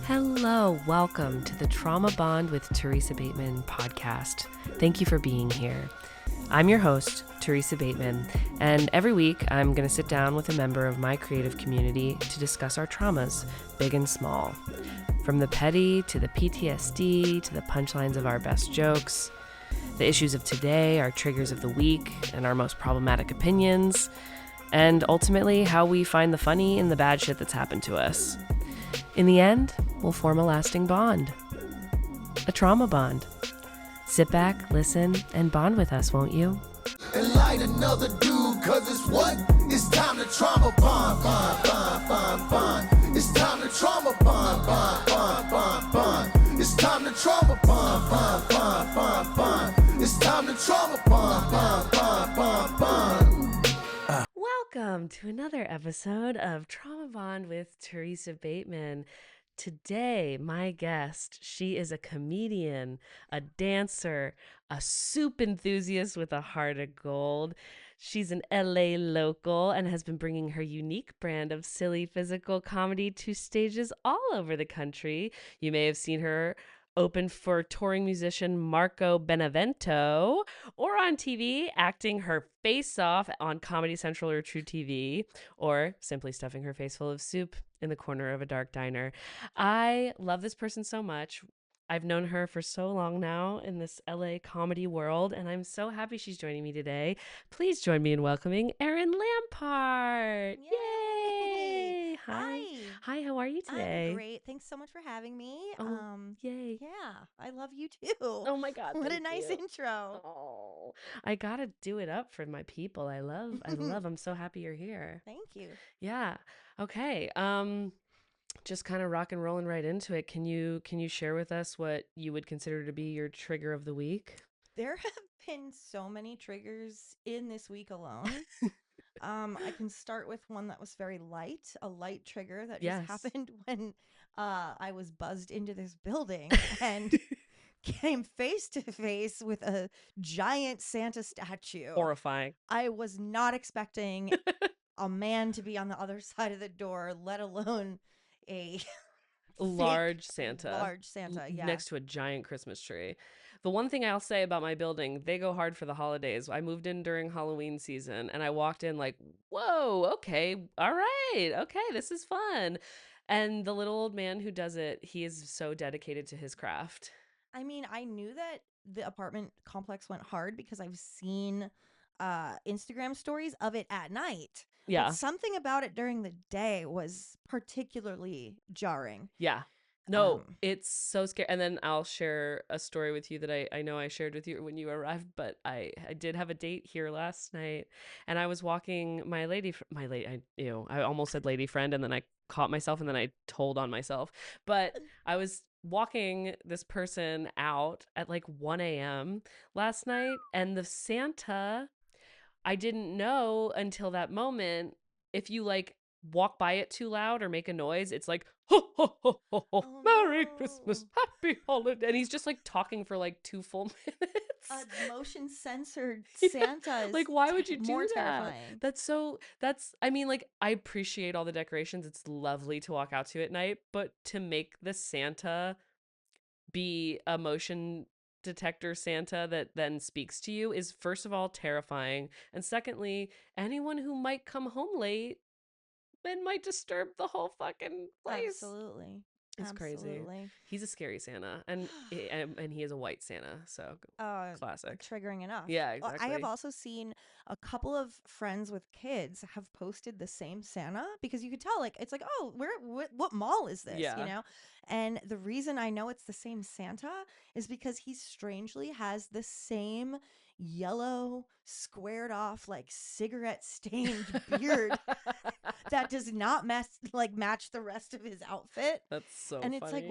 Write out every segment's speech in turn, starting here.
Hello, welcome to the Trauma Bond with Theresa Bateman podcast. Thank you for being here. I'm your host, Theresa Bateman, and every week I'm going to sit down with a member of my creative community to discuss our traumas, big and small. From the petty to the PTSD to the punchlines of our best jokes, the issues of today, our triggers of the week, and our most problematic opinions, and ultimately how we find the funny in the bad shit that's happened to us. In the end, we'll form a lasting bond. A trauma bond. Sit back, listen, and bond with us, won't you? And light another dude, cause it's what? It's time to trauma bond, bond, bond, bond, bond. It's time to trauma bond, bond, bond, bond, bond. It's time to trauma bond, bond, bond, bond, bond. It's time to trauma bond, bond, bond, bond, bond. Welcome to another episode of Trauma Bond with Theresa Bateman. Today, my guest, she is a comedian, a dancer, a soup enthusiast with a heart of gold. She's an LA local and has been bringing her unique brand of silly physical comedy to stages all over the country. You may have seen her open for touring musician Marco Benevento, or on TV acting her face off on Comedy Central or TruTV, or simply stuffing her face full of soup in the corner of a dark diner. I love this person so much. I've known her for so long now in this LA comedy world, and I'm so happy she's joining me today. Please join me in welcoming Erin Lampart. Yay! Hi. Hi, how are you today? I'm great. Thanks so much for having me. Yay. Yeah, I love you too. Oh my God. What a thank nice you. intro. Oh, I gotta do it up for my people. I love. I'm so happy you're here. Thank you. Yeah. Okay. Just kind of rock and rolling right into it. Can you share with us what you would consider to be your trigger of the week? There have been so many triggers in this week alone. I can start with one that was very light, a light trigger that just Yes. happened when I was buzzed into this building and came face to face with a giant Santa statue. Horrifying. I was not expecting a man to be on the other side of the door, let alone a Large Santa. Large Santa, yeah. Next to a giant Christmas tree. The one thing I'll say about my building, they go hard for the holidays. I moved in during Halloween season and I walked in like, whoa, okay, all right, okay, this is fun. And the little old man who does it, he is so dedicated to his craft. I mean, I knew that the apartment complex went hard because I've seen Instagram stories of it at night. Yeah. But something about it during the day was particularly jarring. Yeah. No, it's so scary. And then I'll share a story with you that I know I shared with you when you arrived, but I did have a date here last night and I was walking I almost said lady friend and then I caught myself and then I told on myself. But I was walking this person out at like 1 a.m. last night and the Santa, I didn't know until that moment, if you like walk by it too loud or make a noise, it's like, ho, ho, ho, ho, ho, Oh, Merry no. Christmas, Happy Holiday. And he's just like talking for like 2 full minutes. A motion censored Yeah. Santa is Like, why would you do more that? terrifying. I mean, like, I appreciate all the decorations. It's lovely to walk out to at night, but to make the Santa be a motion detector Santa that then speaks to you is, first of all, terrifying. And secondly, anyone who might come home late then might disturb the whole fucking place. Absolutely. It's crazy. He's a scary Santa, and he is a white Santa, so classic. Triggering enough. Yeah, exactly. I have also seen a couple of friends with kids have posted the same Santa because you could tell, like, it's like, oh, what mall is this? Yeah. You know? And the reason I know it's the same Santa is because he strangely has the same yellow, squared off, like cigarette stained beard that does not match the rest of his outfit. That's so And it's like, funny.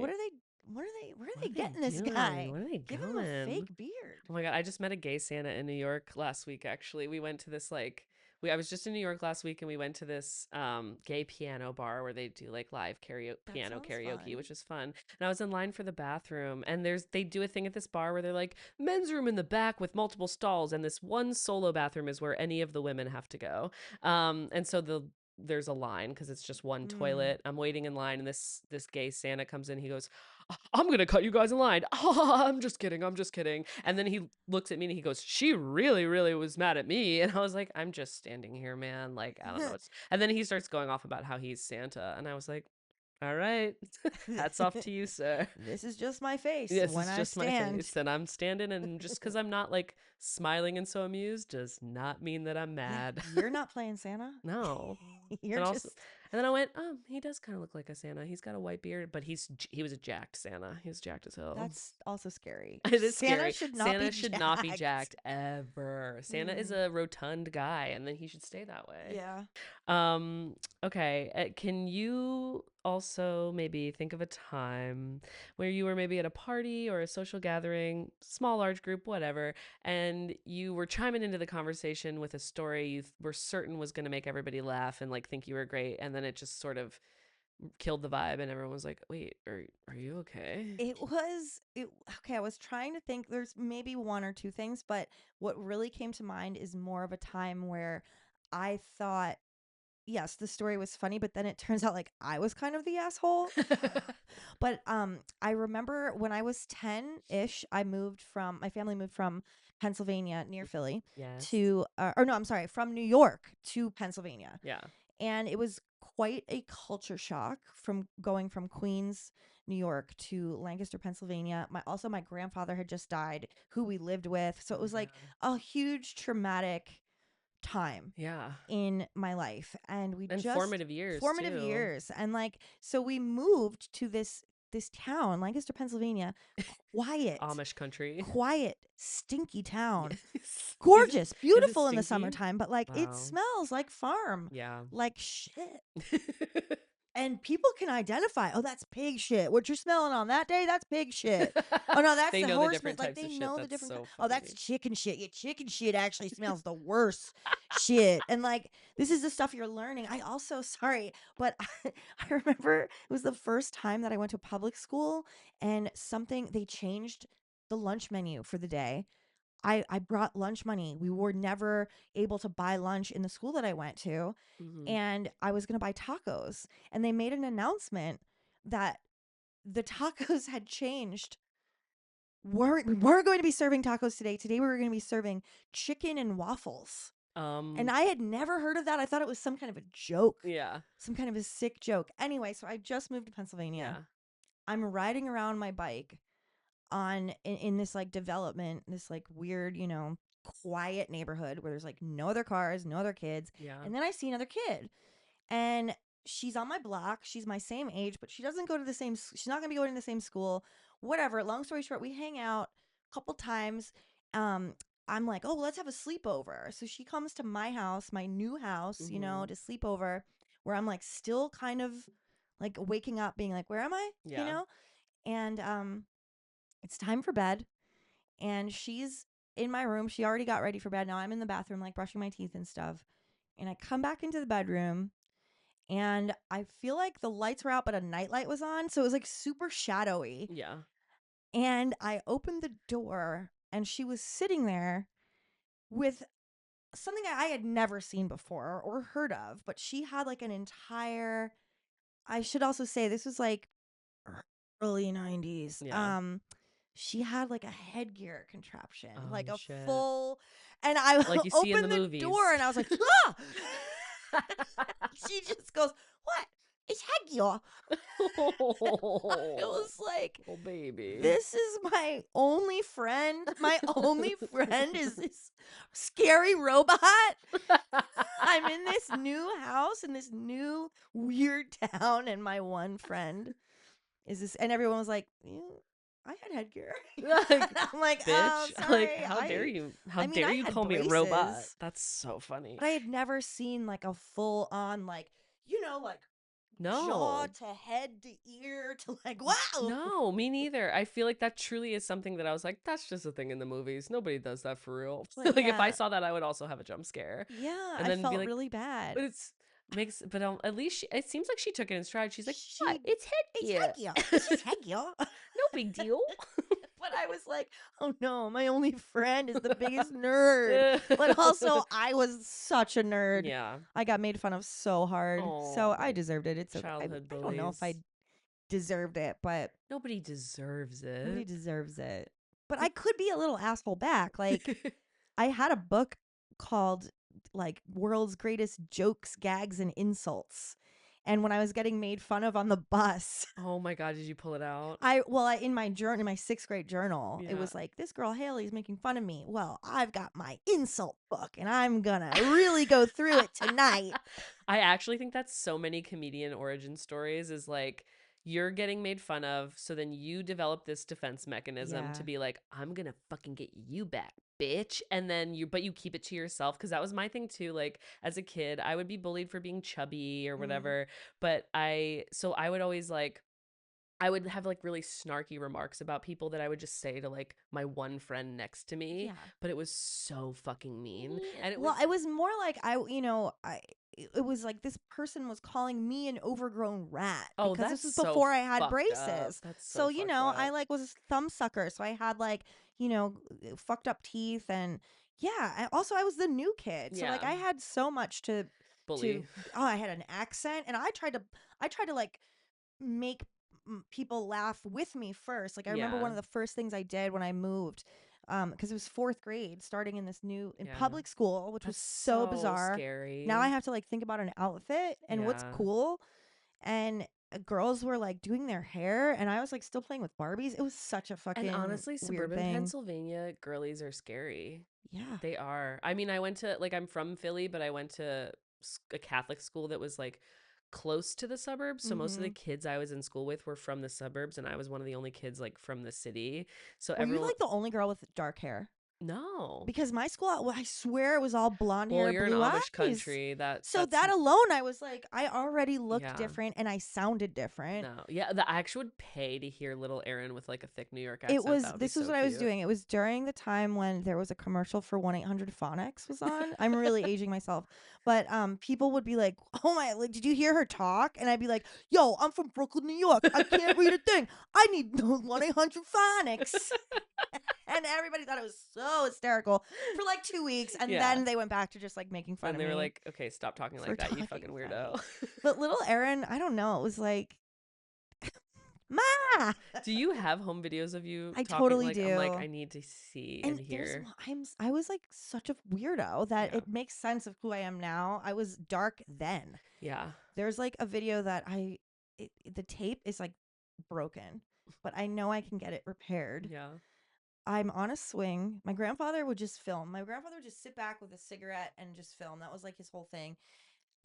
where are they getting this guy? Where are they Give going? him a fake beard. Oh my God, I just met a gay Santa in New York last week, actually. We went to this I was just in New York last week and we went to this gay piano bar where they do like live piano karaoke, fun. which is fun. And I was in line for the bathroom and they do a thing at this bar where they're like, men's room in the back with multiple stalls, and this one solo bathroom is where any of the women have to go. And so the there's a line because it's just one Mm. toilet. I'm waiting in line, and this gay Santa comes in. He goes, I'm gonna cut you guys in line. I'm just kidding. I'm just kidding. And then he looks at me and he goes, she really, really was mad at me. And I was like, I'm just standing here, man. Like, I don't know what's. And then he starts going off about how he's Santa, and I was like, all right, hats off to you, sir. This is just my face This when is I just my stand. face, and I'm standing, and just because I'm not like smiling and so amused does not mean that I'm Yeah, mad. you're not playing Santa. No. You're And also, just and then I went, oh, he does kind of look like a Santa. He's got a white beard, but he was a jacked Santa. He was jacked as hell. that's also scary. It is Santa scary. should not be Santa should not be jacked. jacked ever. Santa is Mm, a rotund guy, and then he should stay that way. yeah. Um, okay. Can you also maybe think of a time where you were maybe at a party or a social gathering, small, large group, whatever, and you were chiming into the conversation with a story you were certain was going to make everybody laugh and like think you were great, and then it just sort of killed the vibe, and everyone was like, "Wait, are you okay?" Okay, I was trying to think there's maybe one or two things, but what really came to mind is more of a time where I thought, yes, the story was funny, but then it turns out like I was kind of the asshole. But I remember when I was 10-ish, my family moved from Pennsylvania near Philly Yes. to or no, I'm sorry, from New York to Pennsylvania. Yeah. And it was quite a culture shock from going from Queens, New York to Lancaster, Pennsylvania. My grandfather had just died, who we lived with. So it Oh was like yeah. a huge traumatic time Yeah. in my life, and we And just formative years formative too. years. And like, so we moved to this town, Lancaster, Pennsylvania. quiet Amish country. quiet stinky town. Yes. Gorgeous, Is it beautiful in the stinky? summertime, but like it Wow. smells like farm, Yeah. like shit. And people can identify, oh, that's pig shit. What you're smelling on that day, that's pig shit. Oh no, that's They the know the horse. different Like types they of shit. know the That's different. so Oh, that's funny. chicken shit. Your chicken shit actually smells the worst shit. And like this is the stuff you're learning. I also sorry, but I remember it was the first time that I went to public school, and they changed the lunch menu for the day. I brought lunch money. We were never able to buy lunch in the school that I went to, Hmm. and I was going to buy tacos. And they made an announcement that the tacos had changed. We weren't going to be serving tacos today. Today we were going to be serving chicken and waffles. And Um. I had never heard of that. I thought it was some kind of a joke, Yeah. some kind of a sick joke. Anyway, so I just moved to Pennsylvania. Yeah. I'm riding around my bike in this like development, this like weird, quiet neighborhood where there's like no other cars, no other kids. Yeah. And then I see another kid, and she's on my block. She's my same age, but she doesn't go to the same. She's not gonna be going to the same school. Whatever. Long story short, we hang out a couple times. Um, I'm like, oh, let's have a sleepover. So she comes to my house, my new house, Hmm. to sleep over. Where I'm like still kind of like waking up, being like, where am I? Yeah. And it's time for bed, and she's in my room. She already got ready for bed. Now I'm in the bathroom, like brushing my teeth and stuff. And I come back into the bedroom, and I feel like the lights were out, but a nightlight was on. So it was like super shadowy. Yeah. And I opened the door, and she was sitting there with something I had never seen before or heard of. But she had like an entire, I should also say, this was like early 90s. Yeah. She had like a headgear contraption, like Oh a shit. full, and I Like you see in the opened the door, movies. and I was like, ah! She just goes, what? It's headgear. It Oh, was like, oh baby. this is my only friend. My only friend is this scary robot. I'm in this new house in this new weird town, and my one friend is this, and everyone was like, I had headgear. Like, I'm like, oh, bitch. Like, sorry. how dare you? How I mean, dare I you had call me a robot? braces, That's so funny. but I had never seen like a full on, like, like jaw No. to head to ear to like, wow. No, me neither. I feel like that truly is something that I was like, that's just a thing in the movies. Nobody does that for real. But Like if I yeah, saw that, I would also have a jump scare, yeah, and I then be felt like, really bad. but it's makes, but at least it seems like she took it in stride. She's like, what? She, It's it's headgear. headgear. It's just headgear. No big deal. But I was like, oh no, my only friend is the biggest nerd. But also, I was such a nerd. Yeah. I got made fun of so hard. So I Oh, deserved it. It's okay. childhood I don't know if I bullies. deserved it, but Nobody deserves nobody it. deserves it. But I could be a little asshole back. Like, I had a book called like World's Greatest Jokes, Gags, and Insults. And when I was getting made fun of on the bus, Oh my God, did you pull it out? in my journal, in my 6th grade journal, it Yeah. was like, this girl Haley's making fun of me. Well, I've got my insult book and I'm gonna really go through it tonight. I actually think that's so many comedian origin stories is like you're getting made fun of, so then you develop this defense mechanism Yeah. to be like, I'm gonna fucking get you back, bitch. And then but you keep it to yourself. Cause that was my thing too. Like as a kid, I would be bullied for being chubby or whatever. But so I would always like, I would have like really snarky remarks about people that I would just say to like my one friend next to me, Yeah. but it was so fucking mean. Yeah. And it Well, was, it was more like it was like this person was calling me an overgrown rat oh, because that's this was so before I had fucked up. braces. That's So, so fucked I up. like was a thumb sucker. So I had like, fucked up teeth and yeah, also I was the new kid. So like Yeah. I had so much to Bully. I had an accent and I tried to like make people laugh with me first. Like I remember Yeah. one of the first things I did when I moved, because it was 4th grade, starting in this new in Yeah. public school, which was That's so so bizarre. Now I scary. have to like think about an outfit and what's Yeah. cool, and girls were like doing their hair, and I was like still playing with Barbies. It was such a And fucking honestly, weird suburban thing. Pennsylvania girlies are scary. Yeah. They are. I mean, I went to, like, I'm from Philly, but I went to a Catholic school that was like close to the suburbs. So most of the Mm-hmm. kids I was in school with were from the suburbs, and I was one of the only kids like from the city. So Were you everyone, like the only girl with dark hair? no. Because my school, I swear it was all blonde Well, hair, you're in blue Amish eyes. country. So That's that alone, I was like, I already looked yeah. different and I sounded different. No. Yeah, I actually would pay to hear little Erin with like a thick New York accent. That would be This was so what I was cute. doing. It was during the time when there was a commercial for 1-800-Phonics was on. I'm really aging myself. But people would be like, oh my, like, did you hear her talk? And I'd be like, yo, I'm from Brooklyn, New York. I can't read a thing. I need 1-800-Phonics. And everybody thought it was so hysterical for like 2 weeks. And Yeah. then they went back to just like making fun And of they were me like, okay, stop talking for like that, you talking fucking funny. weirdo. But little Erin, I don't know. It was like, Ma! Do you have home videos of you I talking? totally Like, I'm like, do. I need to see and And hear. I was like such a weirdo that Yeah. it makes sense of who I am now. I was dark then. Yeah. There's like a video that the tape is like broken, but I know I can get it repaired. Yeah. I'm on a swing. My grandfather would just film. My grandfather would just sit back with a cigarette and just film. That was like his whole thing.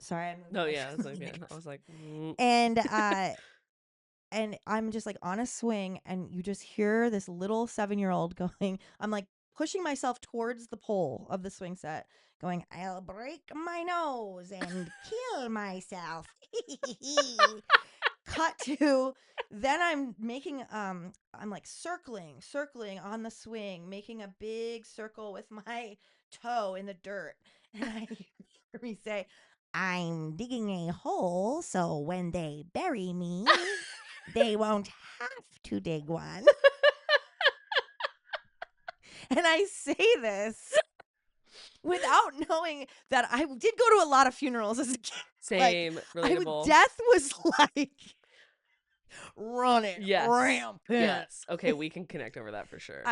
Sorry, I'm moving No, away yeah. from It's the like, yeah. I microphone. was like, And I'm just like on a swing, and you just hear this little 7-year-old going, I'm like pushing myself towards the pole of the swing set, going, I'll break my nose and kill myself. Cut to, then I'm making, I'm like circling on the swing, making a big circle with my toe in the dirt. And I hear me say, I'm digging a hole so when they bury me, they won't have to dig one. And I say this without knowing that I did go to a lot of funerals as a kid. same, Like, relatable. death was like running Yes. rampant. Yes. Okay, we can connect over that for sure.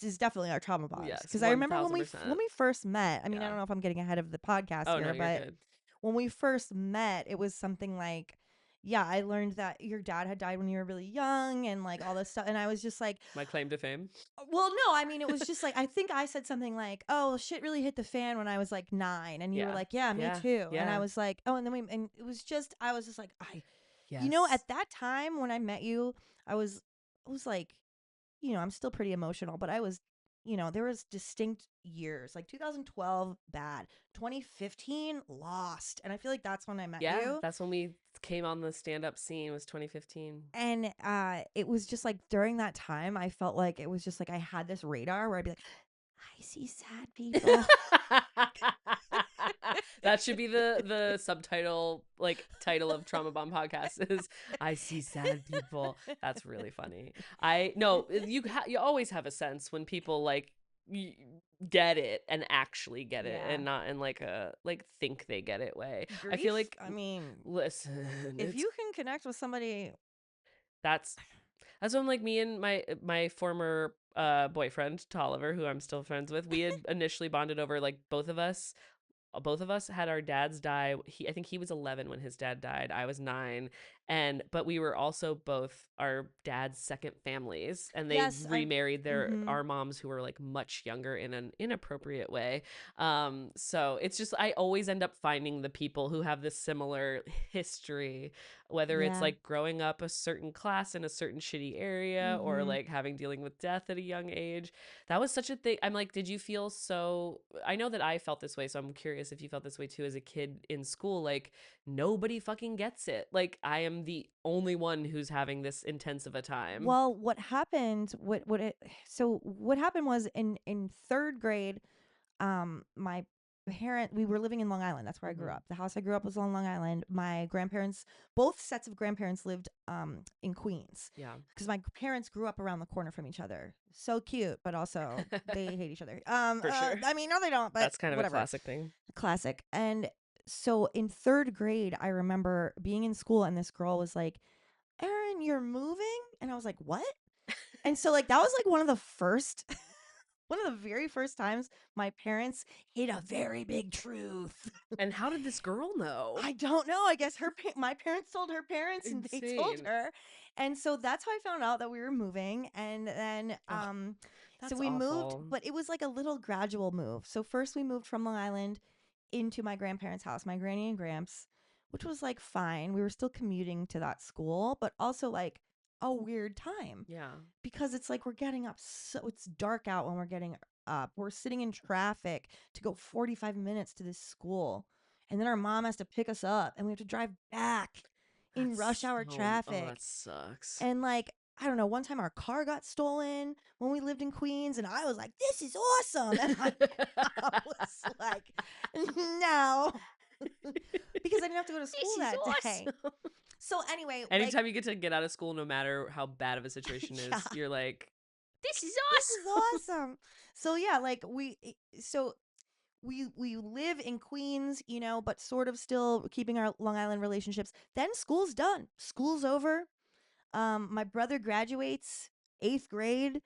Is definitely our trauma bonds. Yes, Because I remember when 1000%. we first met. I mean, I Yeah. don't know if I'm getting ahead of the podcast Oh, here, no, you're but good. when we first met, it was something like, yeah, I learned that your dad had died when you were really young and like all this stuff. And I was just like, My claim to fame. well, no, I mean, it was just like, I think I said something like, oh, shit really hit the fan when I was like 9. And you were Yeah. like, yeah, me Yeah. too. And I Yeah. was like, oh, and then and it was just, I was just like, Yes. you know, at that time when I met you, I was like, I'm still pretty emotional, but I was, there was distinct years, like 2012, bad, 2015, lost. And I feel like that's when I met Yeah, you. that's when we came on the stand-up scene, was 2015. And it was just like during that time, I felt like it was just like I had this radar where I'd be like, I see sad people. That should be the subtitle, like title of Trauma Bomb podcast is I see sad people. That's really funny. I no, you always have a sense when people like get it and actually get it Yeah. and not in like a like think they get it way. I feel Grief, like I mean, listen, if it's you can connect with somebody, that's that's when like me and my former boyfriend Tolliver, who I'm still friends with, we had initially bonded over like both of us had our dads die. I think he was 11 when his dad died. I was 9, and but we were also both our dad's second families, and they yes, I. remarried their Mm-hmm. our moms who were like much younger in an inappropriate way. So it's just I always end up finding the people who have this similar history, whether it's Yeah. like growing up a certain class in a certain shitty area or Mm-hmm. like having dealing with death at a young age. That was such a thing. I'm like, did you feel so? I know that I felt this way, so I'm curious if you felt this way too as a kid in school. Like, nobody fucking gets it. Like, I am the only one who's having this intense of a time. Well, what happened? What it? So what happened was in third grade, my we were living in Long Island. That's where I grew Mm-hmm. up. The house I grew up was on Long Island. My grandparents, both sets of grandparents, lived in Queens Yeah. because my parents grew up around the corner from each other. So cute, but also they hate each other. For sure. I mean, no, they don't, but That's kind of a whatever. classic thing. Classic. And so in third grade, I remember being in school and this girl was like, Erin, you're moving? And I was like, what? And so like that was like one of the first one of the very first times my parents hid a very big truth. And how did this girl know? I don't know. I guess my parents told her parents and they told Insane. her. And so that's how I found out that we were moving. And then Oh, so that's we moved, awful. but it was like a little gradual move. So first we moved from Long Island into my grandparents' house, my granny and gramps, which was like fine. We were still commuting to that school, but also like a weird time Yeah. because it's like we're getting up so it's dark out when we're getting up. We're sitting in traffic to go 45 minutes to this school. And then our mom has to pick us up and we have to drive back in rush That's hour oh, traffic. that sucks. And like, I don't know, one time our car got stolen when we lived in Queens and I was like, this is awesome. And my mom was like, no. Because I didn't have to go to school This is that day. awesome. So anyway, like, Anytime you get to get out of school, no matter how bad of a situation yeah. is, you're like, this is This is awesome. awesome. So yeah, like we live in Queens, you know, but sort of still keeping our Long Island relationships. Then school's done. School's over. My brother graduates 8th grade.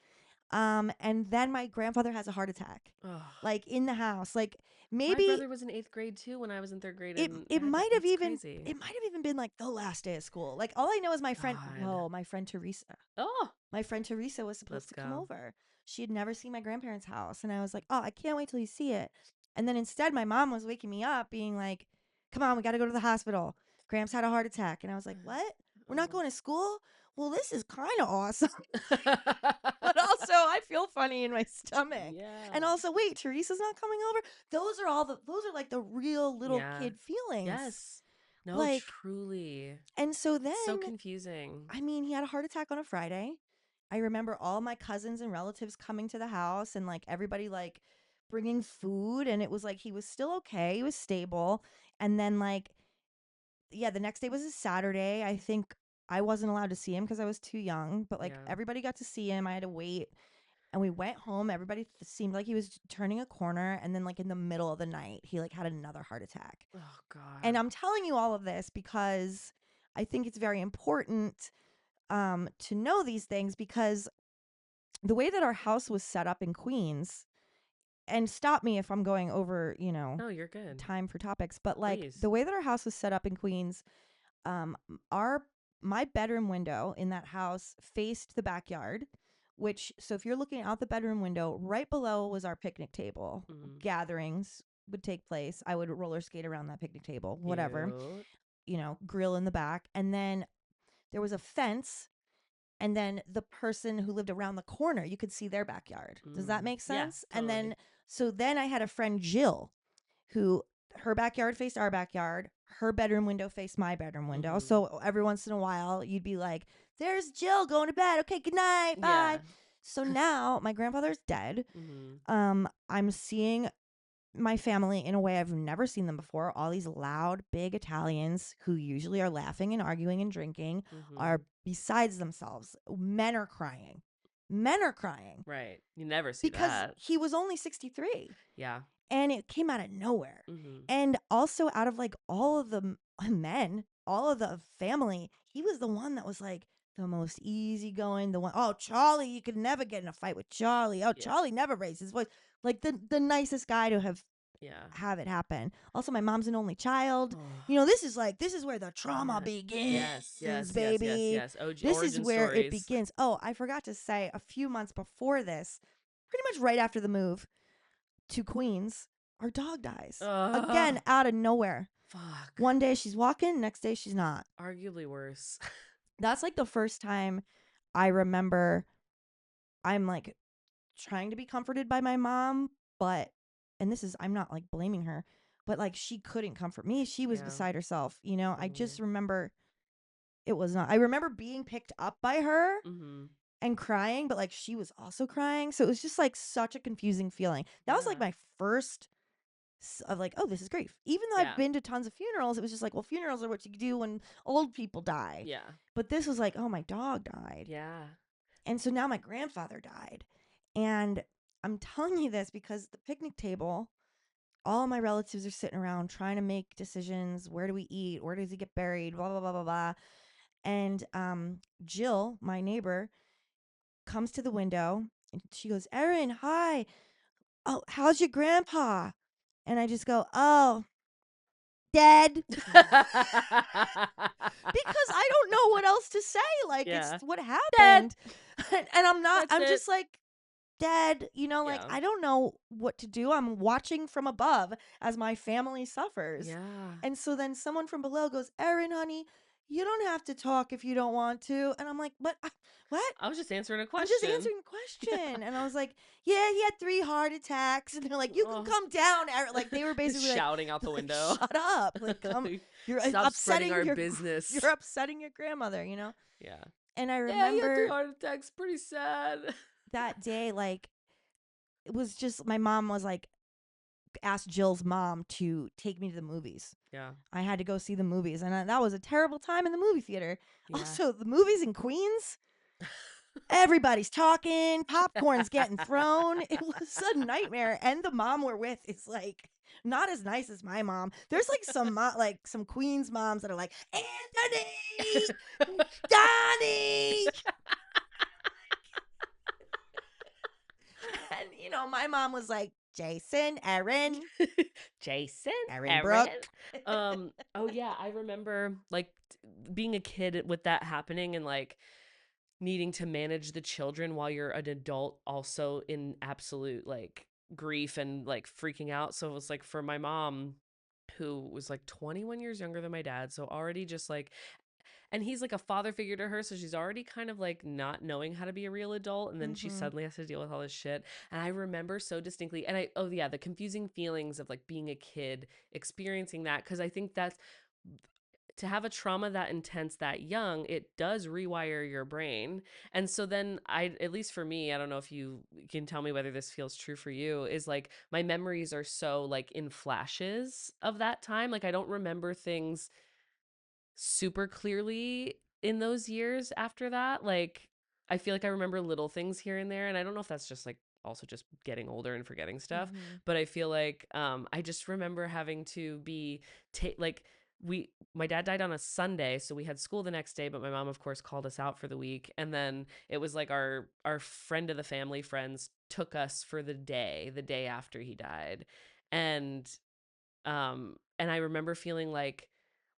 And then my grandfather has a heart attack. Ugh. Like in the house. Like My maybe brother was in 8th grade too when I was in 3rd grade, it and it might have that's even crazy. it might have even been like the last day of school. Like all I know is my friend God. my friend Theresa. Oh, My friend Theresa was let's supposed to come go. over. She had never seen my grandparents' house. And I was like, oh, I can't wait till you see it. And then instead, my mom was waking me up, being like, come on, we got to go to the hospital. Gramps had a heart attack. And I was like, what? We're not going to school? Well, this is kind of awesome. But also, I feel funny in my stomach. Yeah. And also, wait, Teresa's not coming over? Those are like the real little Yeah. kid feelings. Yes. No, Like, truly. and so then, So confusing. I mean, he had a heart attack on a Friday. I remember all my cousins and relatives coming to the house and like everybody like bringing food. And it was like he was still okay. He was stable. And then, like, yeah, the next day was a Saturday. I think I wasn't allowed to see him because I was too young, but like Yeah. everybody got to see him. I had to wait. And we went home. Everybody seemed like he was turning a corner. And then, like, in the middle of the night, he like had another heart attack. Oh, God. And I'm telling you all of this because I think it's very important to know these things because the way that our house was set up in Queens, and stop me if I'm going over, you know, No, you're good. time for topics, but like Please. the way that our house was set up in Queens, our my bedroom window in that house faced the backyard, which so if you're looking out the bedroom window, right below was our picnic table. Mm. Gatherings would take place. I would roller skate around that picnic table, whatever. Cute. You know, grill in the back, and then there was a fence. And then the person who lived around the corner, you could see their backyard. Does that make Yeah, sense? And totally. then I had a friend, Jill, who her backyard faced our backyard. Her bedroom window faced my bedroom window. Mhm. So every once in a while, you'd be like, there's Jill going to bed. Okay, good night. Bye. Yeah. So now my grandfather's dead. Mhm. I'm seeing my family in a way I've never seen them before. All these loud, big Italians who usually are laughing and arguing and drinking Mm-hmm. are besides themselves. Men are crying. Men are crying Right. You never see because that. he was only 63 Yeah. and it came out of nowhere. Mm-hmm. And also out of like all of the men, all of the family, he was the one that was like the most easygoing, the one, oh, Charlie, you could never get in a fight with Charlie. Oh, Yeah. Charlie never raised his voice. Like the nicest guy to Yeah. have it happen. Also, my mom's an only child. Oh. this is where the trauma Yes. begins, Yes. Yes. Yes. baby. Yes. OG, This is origin where it stories. begins. Oh, I forgot to say a few months before this, pretty much right after the move to Queens, our dog dies. Again, out of nowhere. Fuck. One day she's walking, next day she's not. Arguably worse. That's like the first time I remember I'm like trying to be comforted by my mom, but and this is I'm not like blaming her, but like she couldn't comfort me. She was Yeah. beside herself, you know. I Totally. just remember it was not. I remember being picked up by her Mm-hmm. and crying, but like she was also crying. So it was just like such a confusing feeling. That was like Yeah. my first of like, oh, this is grief. Even though I've Yeah. been to tons of funerals, it was just like, well, funerals are what you do when old people die. Yeah. But this was like, oh, my dog died. Yeah. And so now my grandfather died. And I'm telling you this because the picnic table, all my relatives are sitting around trying to make decisions. Where do we eat? Where does he get buried? Blah, blah, blah, blah, blah. And Jill, my neighbor, comes to the window and she goes, Erin, hi. Oh, how's your grandpa? And I just go, oh, dead. Because I don't know what else to say. Like, it's Yeah. what Dead. happened. And I'm not, That's I'm it. just like, dead. You know, like, Yeah. I don't know what to do. I'm watching from above as my family suffers. Yeah. And so then someone from below goes, Erin, honey, you don't have to talk if you don't want to. And I'm like, but what? I was just answering a I'm just question. answering the question. And I was like, yeah, he had 3 heart attacks. And they're like, you can Oh. come down, Erin. Like, they were basically like, Shouting out the window. shut up. Like, come. You're Stop spreading upsetting our your business. you're upsetting your grandmother, you know? Yeah. And I Yeah, he had 3 remember heart attacks. Pretty sad. that day, like, it was just my mom was like, asked Jill's mom to take me to the movies. Yeah. I had to go see the movies. And that was a terrible time in the movie theater. Yeah. Also, the movies in Queens, everybody's talking, popcorn's getting thrown. It was a nightmare. And the mom we're with is like, not as nice as my mom. There's like some like some Queens moms that are like, Anthony, Donnie. And you know, my mom was like, Jason, Erin, Jason, Erin Brooke. Oh yeah, I remember like being a kid with that happening and like needing to manage the children while you're an adult also in absolute like grief and like freaking out. So it was like for my mom who was like 21 years younger than my dad, so already just like, and he's like a father figure to her, so she's already kind of like not knowing how to be a real adult, and then she Mm-hmm. suddenly has to deal with all this shit. And I remember so distinctly, and I, oh yeah, the confusing feelings of like being a kid experiencing that, because I think that's, to have a trauma that intense that young, it does rewire your brain. And so then I, at least for me, I don't know if you can tell me whether this feels true for you, is like my memories are so like in flashes of that time. Like I don't remember things super clearly in those years after that. Like I feel like I remember little things here and there, and I don't know if that's just like also just getting older and forgetting stuff, Mm-hmm. but I feel like I just remember having to be like, my dad died on a Sunday, so we had school the next day, but my mom of course called us out for the week, and then it was like our friend of the family friends took us for the day after he died. And I remember feeling like,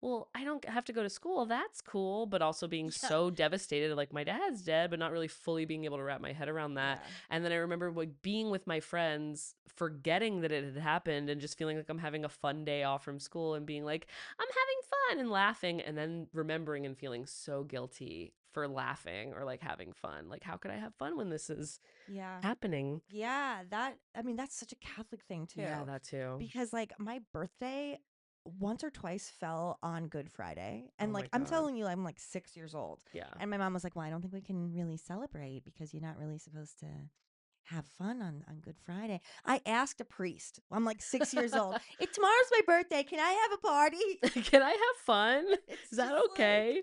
well, I don't have to go to school. That's cool. But also being Yeah. so devastated, like my dad's dead, but not really fully being able to wrap my head around that. Yeah. And then I remember like being with my friends, forgetting that it had happened and just feeling like I'm having a fun day off from school and being like, I'm having fun and laughing. And then remembering and feeling so guilty for laughing or like having fun. Like, how could I have fun when this is Yeah. happening? Yeah. I mean, that's such a Catholic thing too. Yeah, that too. Because like my birthday once or twice fell on Good Friday. And Oh my like I'm God. telling you, I'm like 6 years old. Yeah. And my mom was like, well, I don't think we can really celebrate because you're not really supposed to have fun on Good Friday. I asked a priest. I'm like 6 years old. Tomorrow's my birthday. Can I have a party? Can I have fun? It's Is that just like, okay?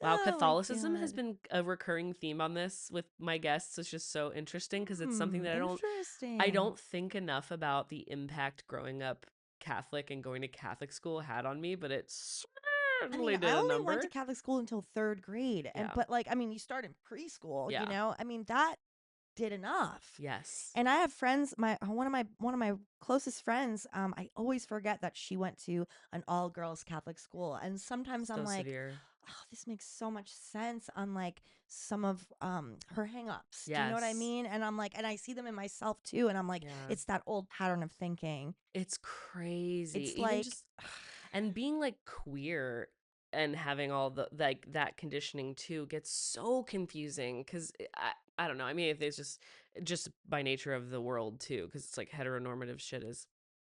Wow, oh my Catholicism has God. been a recurring theme on this with my guests. It's just so interesting because it's something that I Interesting. don't think enough about the impact growing up Catholic and going to Catholic school had on me, but it I mean, certainly I did a only went to number. Catholic school until third grade. Yeah. But like, I mean, you start in preschool, Yeah. I mean, that did enough. Yes. And I have friends, one of my closest friends, I always forget that she went to an all girls Catholic school. And sometimes I'm So like, severe. oh, this makes so much sense on like some of her hangups. Do you know what I Yes. mean? And I'm like, and I see them in myself too. And I'm like, Yeah. it's that old pattern of thinking. It's crazy. It's Even like, just and being like queer and having all the like that conditioning too gets so confusing because I don't know. I mean, if it's just by nature of the world too, because it's like heteronormative shit is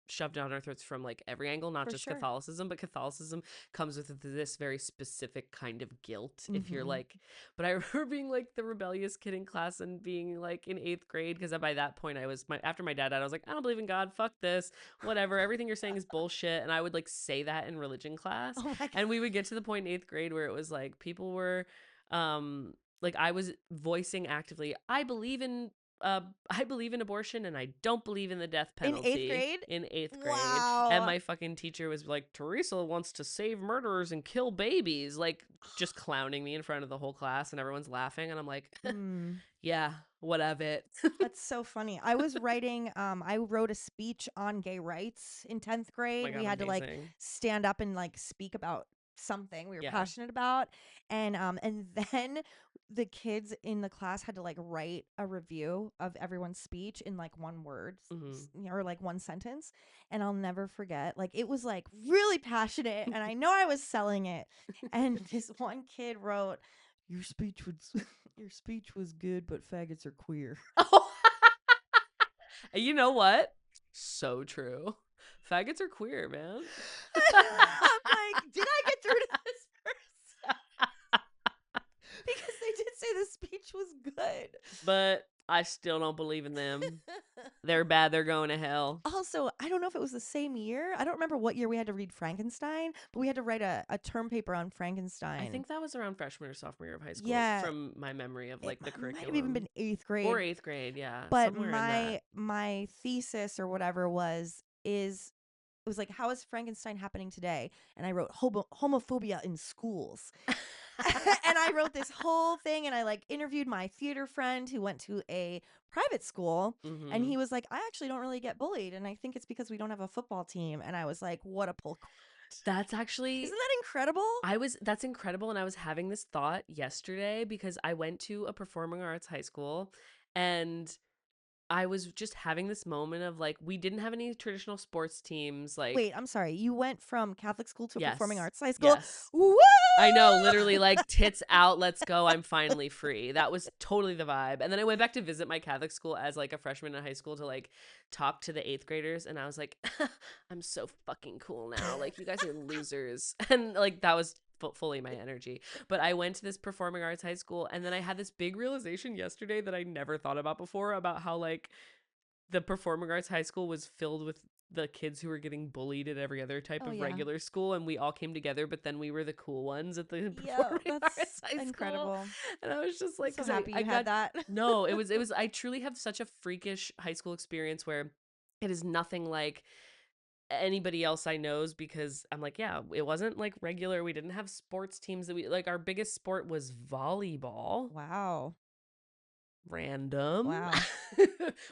shoved down our throats from like every angle, not for just sure. Catholicism, but Catholicism comes with this very specific kind of guilt. If you're Hmm. like, but I remember being like the rebellious kid in class and being like in eighth grade because by that point I was after my dad died, I was like, I don't believe in God, fuck this, whatever, everything you're saying is bullshit. And I would like say that in religion class. Oh my God. And we would get to the point in eighth grade where it was like people were like I was voicing actively, I believe in abortion and I don't believe in the death In eighth penalty grade? in eighth grade. And Wow. my fucking teacher was like, Theresa wants to save murderers and kill babies, like just clowning me in front of the whole class and everyone's laughing. And I'm like, Mm. yeah, what of it? That's so funny. I wrote a speech on gay rights in 10th Oh grade. my We God, had to like amazing. stand up and like speak about something we were Yeah. passionate about. And then the kids in the class had to like write a review of everyone's speech in like one word Hmm. or like one sentence. And I'll never forget. Like it was like really passionate and I know I was selling it. And this one kid wrote, your speech was your speech was good, but faggots are queer. Oh, you know what? So true. Faggots are queer, man. I'm like, did I get through to this person? Because they did say the speech was good. But I still don't believe in them. They're bad. They're going to hell. Also, I don't know if it was the same year. I don't remember what year we had to read Frankenstein, but we had to write a term paper on I Frankenstein. think that was around freshman or sophomore year of high school Yeah, from my memory of it like the might have even curriculum. been eighth Or grade. eighth grade, yeah. But Somewhere in that. my thesis or whatever is it was like, how is Frankenstein happening today? And I wrote homophobia in schools. And I wrote this whole thing and I like interviewed my theater friend who went to a private school and Hmm. he was like, I actually don't really get bullied and I think it's because we don't have a football team. And I was like, what a pull quote. That's actually Isn't that incredible? that's incredible. And I was having this thought yesterday because I went to a performing arts high school and I was just having this moment of like, we didn't have any traditional sports teams. Like, Wait, I'm sorry. You went from Catholic school to a performing yes, arts high school? yes. Woo! I know, literally like tits out, let's go, I'm finally free. That was totally the vibe. And then I went back to visit my Catholic school as like a freshman in high school to like talk to the eighth graders. And I was like, I'm so fucking cool now. Like, you guys are losers. And like, that was fully my energy. But I went to this performing arts high school. And then I had this big realization yesterday that I never thought about before about how like the performing arts high school was filled with the kids who were getting bullied at every other type Oh of yeah. regular school, and we all came together, but then we were the cool ones at the Yeah, performing that's arts high school. incredible. And I was just I'm like, so because happy I you had got that. no, it was I truly have such a freakish high school experience where it is nothing like anybody else I knows, because I'm like, yeah, it wasn't like regular. We didn't have sports teams that we like. Our biggest sport was volleyball. Wow. Random. Wow.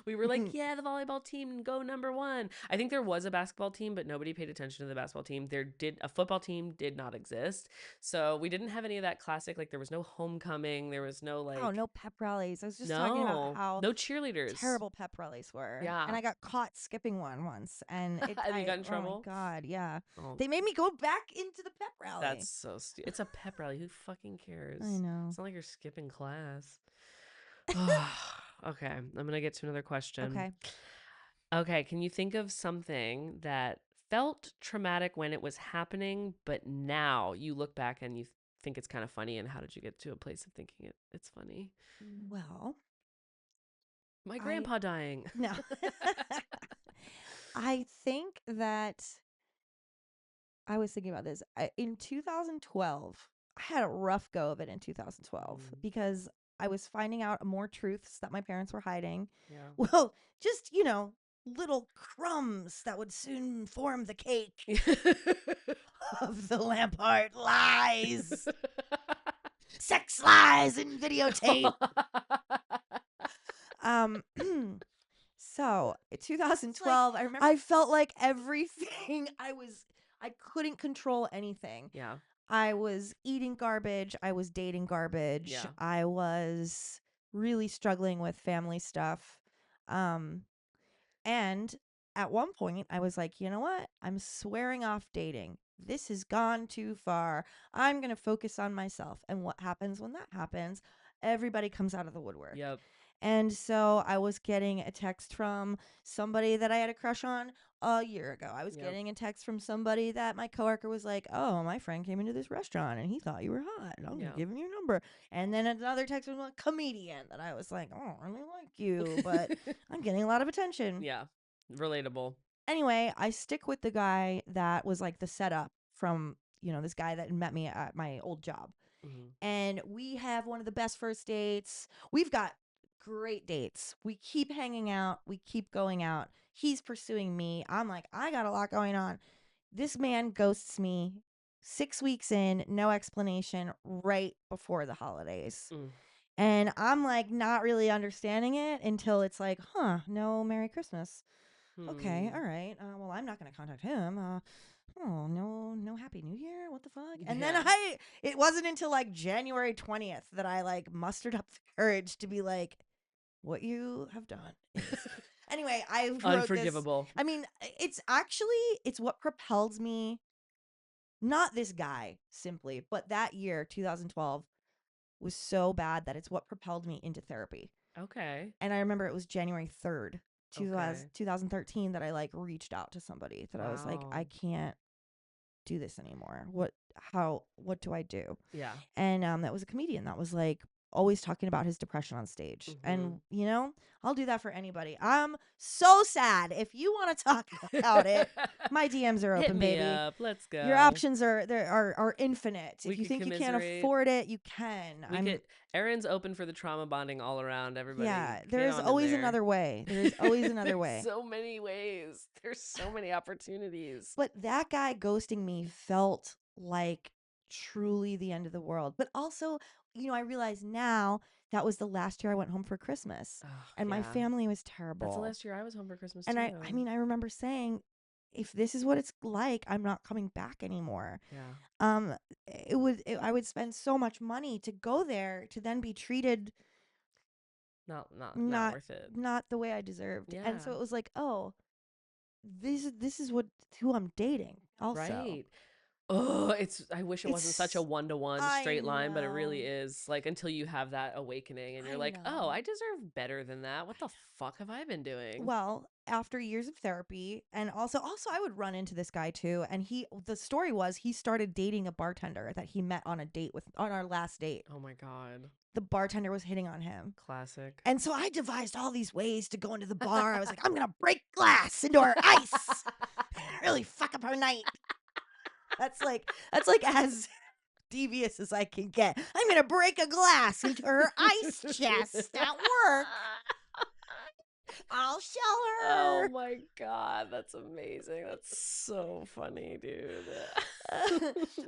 We were like, yeah, the volleyball team, go number one. I think there was a basketball team, but nobody paid attention to the basketball team. There did a football team did not exist. So we didn't have any of that classic, like there was no homecoming, there was no Wow, like no pep rallies. I was just talking about no, how no cheerleaders. terrible pep rallies were. And Yeah. I got caught skipping one once. And And you got in oh my trouble? God, yeah. Oh, They made me go back into the pep that's rally. so stupid. It's a pep rally. Who fucking cares? I know. It's not like you're skipping class. Okay, I'm gonna get to another question. Okay. Okay, can you think of something that felt traumatic when it was happening, but now you look back and you think it's kind of funny? And how did you get to a place of thinking it's funny? Well, My I grandpa dying. no. I think that I was thinking about this. In 2012, I had a rough go of it in 2012 Mm, because I was finding out more truths that my parents were hiding. yeah. Well, just, little crumbs that would soon form the cake of the Lampart lies, sex lies, and videotape. Um, so in 2012, I remember I felt like everything I couldn't control anything. Yeah. I was eating garbage. I was dating garbage. Yeah. I was really struggling with family stuff. Um, and at one point, I was like, you know what? I'm swearing off dating. This has gone too far. I'm going to focus on myself. And what happens when that happens? Everybody comes out of the woodwork. Yep. And so I was getting a text from somebody that I had a crush on a year ago. I was Yep. getting a text from somebody that my coworker was like, "Oh, my friend came into this restaurant and he thought you were hot. I'm Yeah. gonna give him your number." And then another text from a comedian that I was like, "Oh, I really like you, but I'm getting a lot of attention." Yeah. Relatable. Anyway, I stick with the guy that was like the setup from, this guy that met me at my old job. Mm-hmm. And we have one of the best first dates. We've got great dates. We keep hanging out. We keep going out. He's pursuing me. I'm like, I got a lot going on. This man ghosts me 6 weeks in, no explanation, right before the holidays. Mm. And I'm like, not really understanding it until it's like, no Merry Christmas. Okay, all right. Well, I'm not going to contact him. Oh, no Happy New Year. What the fuck? And then Yeah. it wasn't until like January 20th that I like mustered up the courage to be like, what you have done is. Anyway, I wrote this. Unforgivable. I mean, it's what propels me, not this guy simply, but that year, 2012, was so bad that it's what propelled me into therapy. Okay. And I remember it was January 3rd, Okay. 2013 that I like reached out to somebody that I was like, Wow. I can't do this anymore. What do I do? Yeah. And that was a comedian that was like always talking about his depression on stage. Mhm. And I'll do that for anybody. I'm so sad. If you want to talk about it, my DMs are Hit open, me baby. up. Let's go. Your options are infinite. We If you could think you can't commiserate. afford it, you can. Erin's open for the trauma bonding all around. Everybody. Yeah, Get there is on in always there. another way. There is always another There's way. so many ways. There's so many opportunities. But that guy ghosting me felt like truly the end of the world. But also, I realize now that was the last year I went home for Christmas. Oh, And my yeah. family was terrible. That's the last year I was home for Christmas And too. I remember saying, if this is what it's like, I'm not coming back anymore. Yeah. I would spend so much money to go there to then be treated Not not worth it. not the way I deserved. Yeah. And so it was like, oh, this is who I'm dating also. Right. Oh, I wish it wasn't such a It's- 1-to-1 I straight line, but it really know. is. Like until you have that awakening and I you're like, "Oh, know. I deserve better than that. What the fuck have I been doing?" Well, after years of therapy, and also I would run into this guy too, and the story was he started dating a bartender that he met on our last date. Oh my god. The bartender was hitting on him. Classic. And so I devised all these ways to go into the bar. I was like, I'm going to break glass into her ice. Really fuck up her night. That's like as devious as I can get. I'm going to break a glass into her ice chest at work. I'll show Oh her. my god, that's amazing. That's so funny, dude.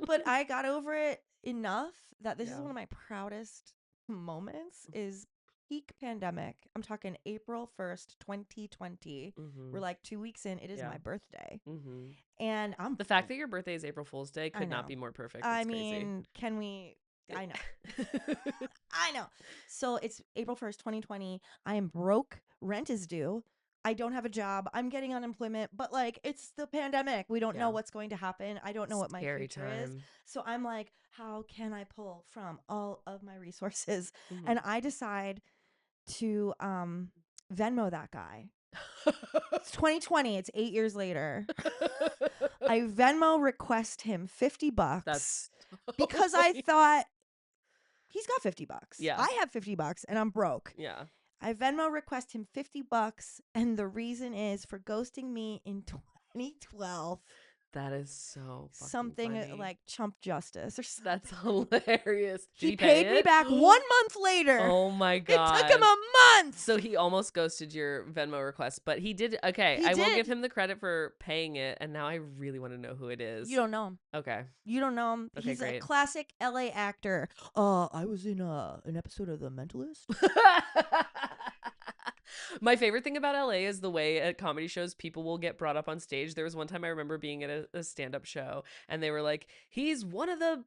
But I got over it enough that this is Yeah. one of my proudest moments is peak pandemic. I'm talking April 1st, 2020. Mhm. We're like 2 weeks in. It is Yeah. my birthday. Mhm. And I'm The fact that your birthday is April Fool's Day I could not know. be more perfect. I It's crazy. mean, can we I know. I know. So it's April 1st, 2020. I am broke. Rent is due. I don't have a job. I'm getting unemployment, but like it's the pandemic. We don't know Yeah. what's going to happen. I don't know what my Scary future is. time. So I'm like, how can I pull from all of my resources? Mhm. And I decide to Venmo that guy. It's 2020. It's 8 years later. I Venmo request him $50 That's because I thought he's got $50. Yeah. I have $50 and I'm broke. Yeah. I Venmo request him $50, and the reason is for ghosting me in 2012. That is so fucking Something funny. like chump justice or something. That's hilarious. Did He he pay paid me it? back 1 month later. Oh my It took him god. a month. So he almost ghosted your Venmo request, but he did. Okay, He I will give did. him the credit for paying it, and now I really want to know who it is. You don't know him. Okay. You don't know him. Okay, He's a great. classic LA actor. I was in an episode of The Mentalist. My favorite thing about LA is the way at comedy shows people will get brought up on stage. There was one time I remember being at a stand-up show and they were like, he's one of the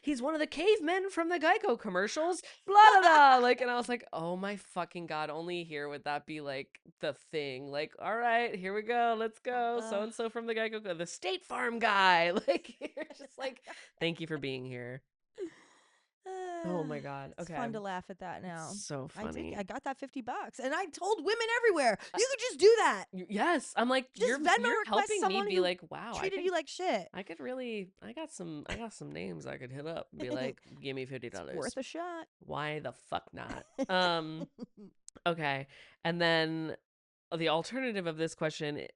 he's one of the cavemen from the Geico commercials, blah blah blah. Like, and I was like, oh my fucking god, only here would that be like the thing. Like, all right, here we go, let's go. So and so from the Geico, the State Farm guy. Like, you're just like, thank you for being here. Oh my god. It's Okay. fun to laugh at that now. So funny. I got that $50, and I told women everywhere, you could just do that. Yes, I'm like, Just you're Venmo you're request helping me someone be who like, wow, treated you like shit. I could really, I got some names I could hit up and be like, give me $50. Worth a shot. Why the fuck not? Okay, and then the alternative of this question,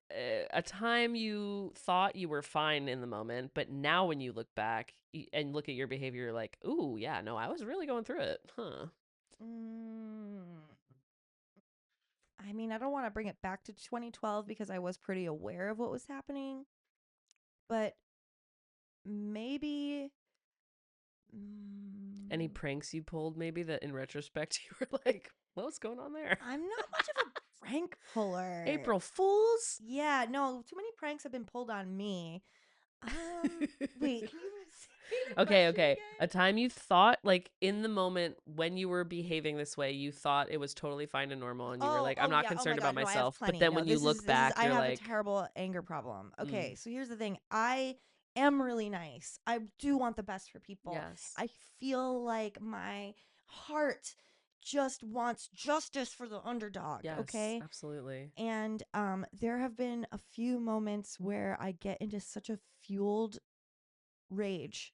a time you thought you were fine in the moment, but now when you look back and look at your behavior, you're like, ooh, yeah, no, I was really going through it, huh? I mean, I don't want to bring it back to 2012 because I was pretty aware of what was happening, but maybe. Any pranks you pulled, maybe that in retrospect you were like, what's going on there? I'm not much of a prank puller. April Fools? Yeah, no, too many pranks have been pulled on me. Wait, can you say the Okay, question okay. again? A time you thought, like, in the moment when you were behaving this way, you thought it was totally fine and normal, and you were like, I'm not yeah. Oh my concerned God, about no, I have myself. But plenty. then No, when you look back, I you're have like, a terrible anger problem. Okay, Mm. so here's the thing. I am really nice. I do want the best for people. yes. I feel like my heart just wants justice for the underdog. Yes, Okay. absolutely. And there have been a few moments where I get into such a fueled rage.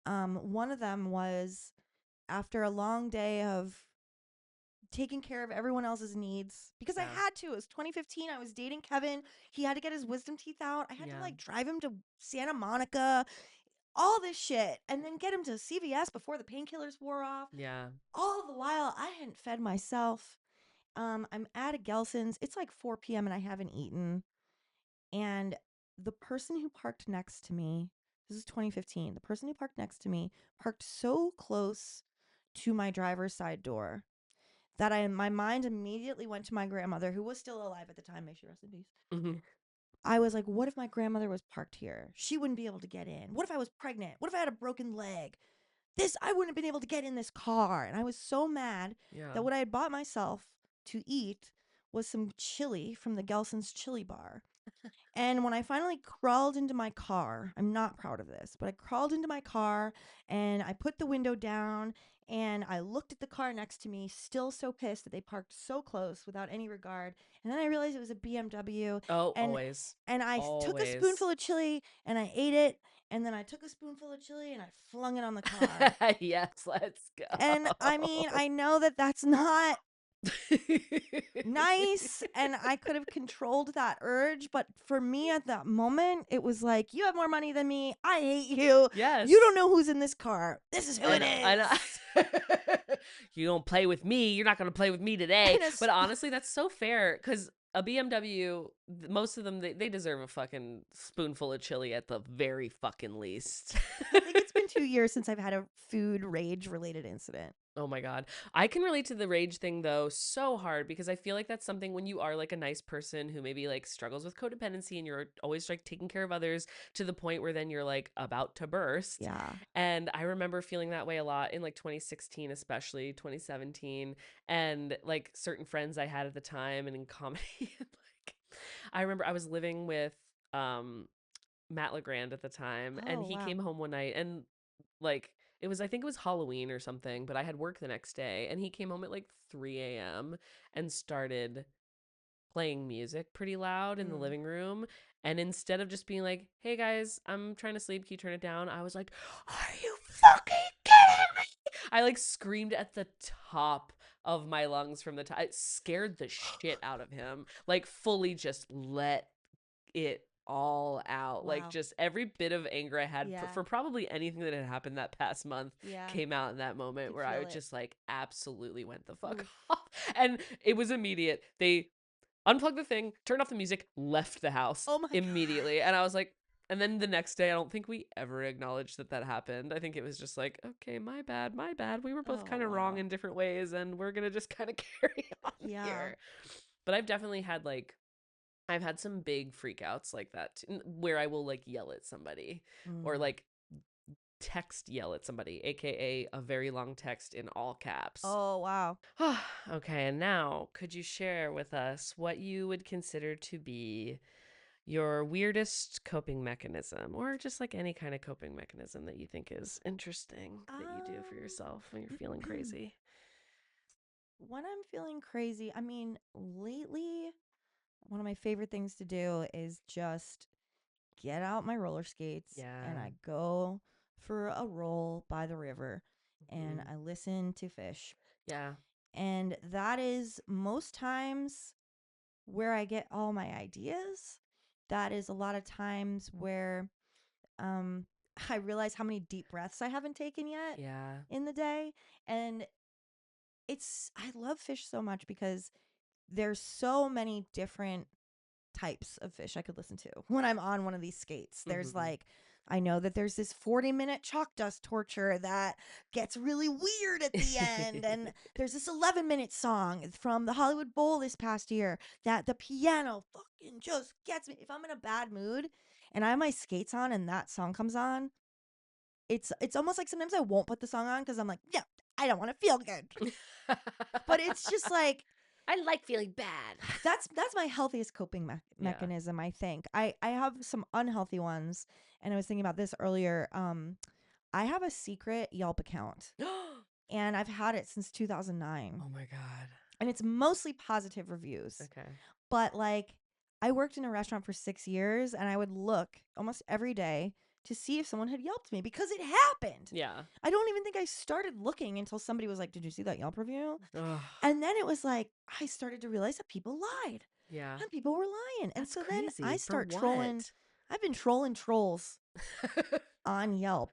One of them was after a long day of taking care of everyone else's needs because I Yeah. had to. It was 2015. I was dating Kevin. He had to get his wisdom teeth out. I had to Yeah. like drive him to Santa Monica, all this shit, and then get him to CVS before the painkillers wore off. Yeah. All the while, I hadn't fed myself. I'm at a Gelson's. It's like 4 p.m. and I haven't eaten. And the person who parked next to me, this is 2015, the person who parked next to me parked so close to my driver's side door that my mind immediately went to my grandmother, who was still alive at the time. May she rest in peace. Mm-hmm. I was like, what if my grandmother was parked here? She wouldn't be able to get in. What if I was pregnant? What if I had a broken leg? I wouldn't have been able to get in this car. And I was so mad Yeah. that what I had bought myself to eat was some chili from the Gelson's chili bar. And when I finally crawled into my car, I'm not proud of this, but I crawled into my car and I put the window down and I looked at the car next to me, still so pissed that they parked so close without any regard. And then I realized it was a BMW. Oh, and always. and I took a Always. spoonful of chili and I ate it. And then I took a spoonful of chili and I flung it on the car. Yes, let's go. And I mean, I know that that's not nice and I could have controlled that urge, but for me at that moment it was like, you have more money than me, I hate you, Yes. you don't know who's in this car, this is who it is. I know. You don't play with me, you're not gonna play with me today. But honestly, that's so fair, because a BMW, most of them, they deserve a fucking spoonful of chili at the very fucking least. I think it's been 2 years since I've had a food rage related incident. Oh my God. I can relate to the rage thing though so hard, because I feel like that's something when you are like a nice person who maybe like struggles with codependency and you're always like taking care of others to the point where then you're like about to burst. Yeah. And I remember feeling that way a lot in like 2016, especially 2017, and like certain friends I had at the time and in comedy. Like, I remember I was living with Matt LeGrand at the time, and he wow. came home one night and like I think it was Halloween or something, but I had work the next day, and he came home at like 3 a.m. and started playing music pretty loud in the living room. And instead of just being like, hey guys, I'm trying to sleep, can you turn it down? I was like, are you fucking kidding me? I like screamed at the top of my lungs from the top. It scared the shit out of him. Like fully just let it all out. Like Wow. just every bit of anger I had Yeah. for probably anything that had happened that past month Yeah. came out in that moment Could where I feel would it. just like absolutely went the fuck Oof. off. And it was immediate. They unplugged the thing, turned off the music, left the house Oh my God. immediately. And I was like, and then the next day, I don't think we ever acknowledged that that happened. I think it was just like, okay, my bad, my bad. We were both Oh, kind of wrong wow. in different ways, and we're going to just kind of carry on Yeah. here. But I've definitely had like, I've had some big freakouts like that where I will like yell at somebody or Mm. like text yell at somebody, aka a very long text in all caps. Oh, wow. Okay, and now could you share with us what you would consider to be your weirdest coping mechanism, or just like any kind of coping mechanism that you think is interesting that you do for yourself when you're feeling crazy? When I'm feeling crazy, I mean, lately, one of my favorite things to do is just get out my roller skates and Yeah. I go for a roll by the river and Mhm. I listen to fish. Yeah. And that is most times where I get all my ideas. That is a lot of times where um I realize how many deep breaths I haven't taken yet Yeah. in the day. And I love fish so much because there's so many different types of fish I could listen to when I'm on one of these skates. There's Mhm. like, I know that there's this 40-minute chalk dust torture that gets really weird at the end. And there's this 11-minute song from the Hollywood Bowl this past year that the piano fucking just gets me. If I'm in a bad mood and I have my skates on and that song comes on, it's almost like sometimes I won't put the song on because I'm like, yeah, I don't want to feel good. But it's just like, I like feeling bad. that's my healthiest coping Yeah. mechanism, I think. I have some unhealthy ones, and I was thinking about this earlier. I have a secret Yelp account, and I've had it since 2009, Oh my god. and it's mostly positive reviews. Okay. But like, I worked in a restaurant for 6 years, and I would look almost every day to see if someone had Yelped me because it happened. Yeah. I don't even think I started looking until somebody was like, "Did you see that Yelp review?" Ugh. And then it was like, I started to realize that people lied. Yeah. And people were lying. And That's so then I crazy. For start trolling. what? I've been trolling trolls on Yelp.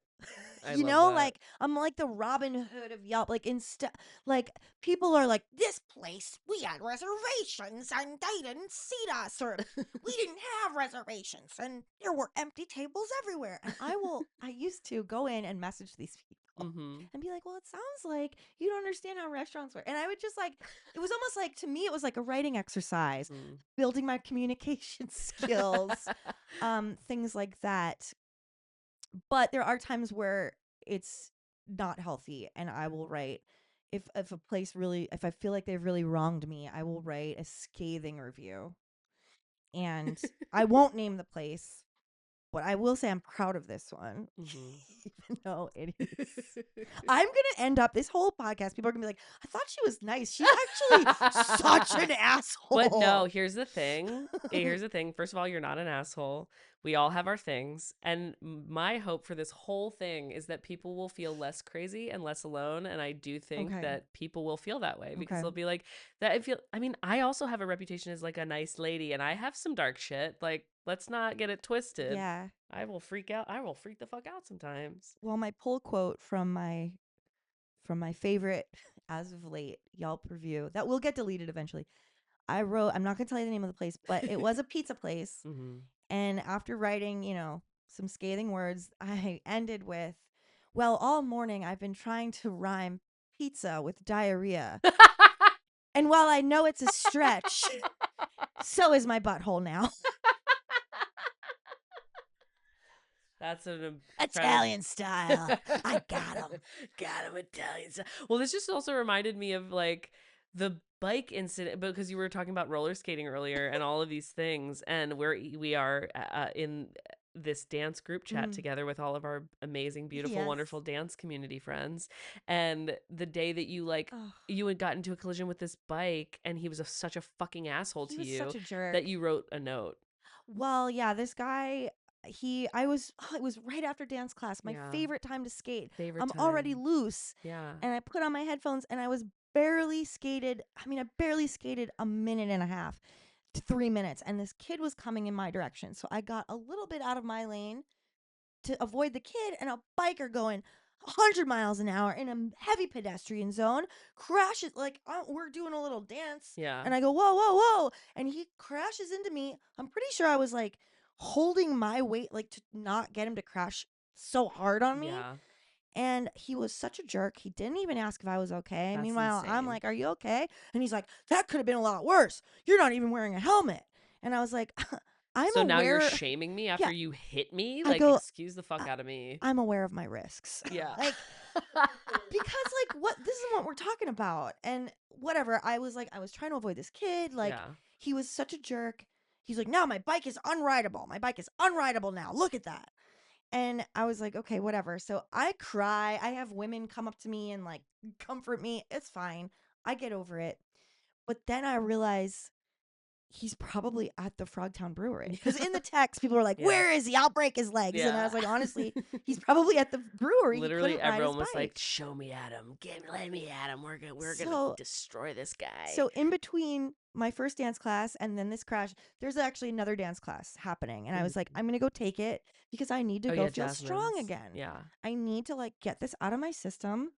I You love know, that. like I'm like the Robin Hood of Yelp. Like instead, like people are like, this place, we had reservations and they didn't seat us, or we didn't have reservations and there were empty tables everywhere. And I used to go in and message these people Mhm. and be like, well, it sounds like you don't understand how restaurants work. And I would just like, it was almost like, to me, it was like a writing exercise, Mm. building my communication skills, things like that. But there are times where it's not healthy, and I will write, if a place really, if I feel like they've really wronged me, I will write a scathing review. And I won't name the place, but I will say I'm proud of this one, Mhm. even though it is. I'm gonna end up this whole podcast. People are gonna be like, "I thought she was nice. She's actually such an But no, asshole." here's the thing. Here's the thing. First of all, you're not an asshole. We all have our things. And my hope for this whole thing is that people will feel less crazy and less alone. And I do think Okay. that people will feel that way because Okay. they'll be like, that I feel, I mean, I also have a reputation as like a nice lady and I have some dark shit. Like, let's not get it twisted. Yeah. I will freak out. I will freak the fuck out sometimes. Well, my pull quote from my favorite as of late Yelp review that will get deleted eventually. I wrote, I'm not gonna tell you the name of the place, but it was a pizza place. Mm-hmm. And after writing, some scathing words, I ended with, well, all morning I've been trying to rhyme pizza with diarrhea. And while I know it's a stretch, so is my butthole now. That's an incredible. Italian style. I got him. Got him Italian style. Well, this just also reminded me of like the bike incident because you were talking about roller skating earlier and all of these things, and we are in this dance group chat Mm. together with all of our amazing, beautiful, Yes. wonderful dance community friends. And the day that Oh, you had got into a collision with this bike, and he was such a fucking asshole he to was you such a jerk. that you wrote a note. Well, yeah, this guy, it was right after dance class, my Yeah. favorite time to skate. Favorite I'm already time. loose, Yeah. and I put on my headphones, and I was barely skated. I mean, I barely skated a minute and a half to 3 minutes, and this kid was coming in my direction. So I got a little bit out of my lane to avoid the kid, and a biker going 100 miles an hour in a heavy pedestrian zone crashes. Like, we're doing a little dance, Yeah. and I go, whoa, whoa, whoa. And he crashes into me. I'm pretty sure I was like holding my weight, like to not get him to crash so hard on me. Yeah. And he was such a jerk. He didn't even ask if I was okay. That's Meanwhile, I'm insane. like, "Are you okay?" And he's like, "That could have been a lot worse. You're not even wearing a helmet." And I was like, "I'm So now you're aware." shaming me Yeah, after you hit me? I Like, go, excuse the fuck "I- out of me. "I'm aware of my risks." Yeah. Like, because like this is what we're talking about. And whatever. I was like, I was trying to avoid this kid. Like, Yeah. he was such a jerk. He's like, "No, my bike is unrideable. My bike is unrideable now. Look at that." And I was like, okay, whatever. So I cry. I have women come up to me and like comfort me. It's fine. I get over it. But then I realize he's probably at the Frogtown Brewery. Because in the text, people were like, Yeah. where is he? I'll break his legs. And I Yeah. was like, honestly, he's probably at the brewery. He Literally couldn't ride his everyone was like, bike. show me Adam. Let me at him. We're gonna So, destroy this guy. so in between my first dance class and then this crash, there's actually another dance class happening. And I was like, I'm going to go take it because I need to Oh go yeah, feel strong Jasmine's. again. Yeah. I need to like get this out of my system.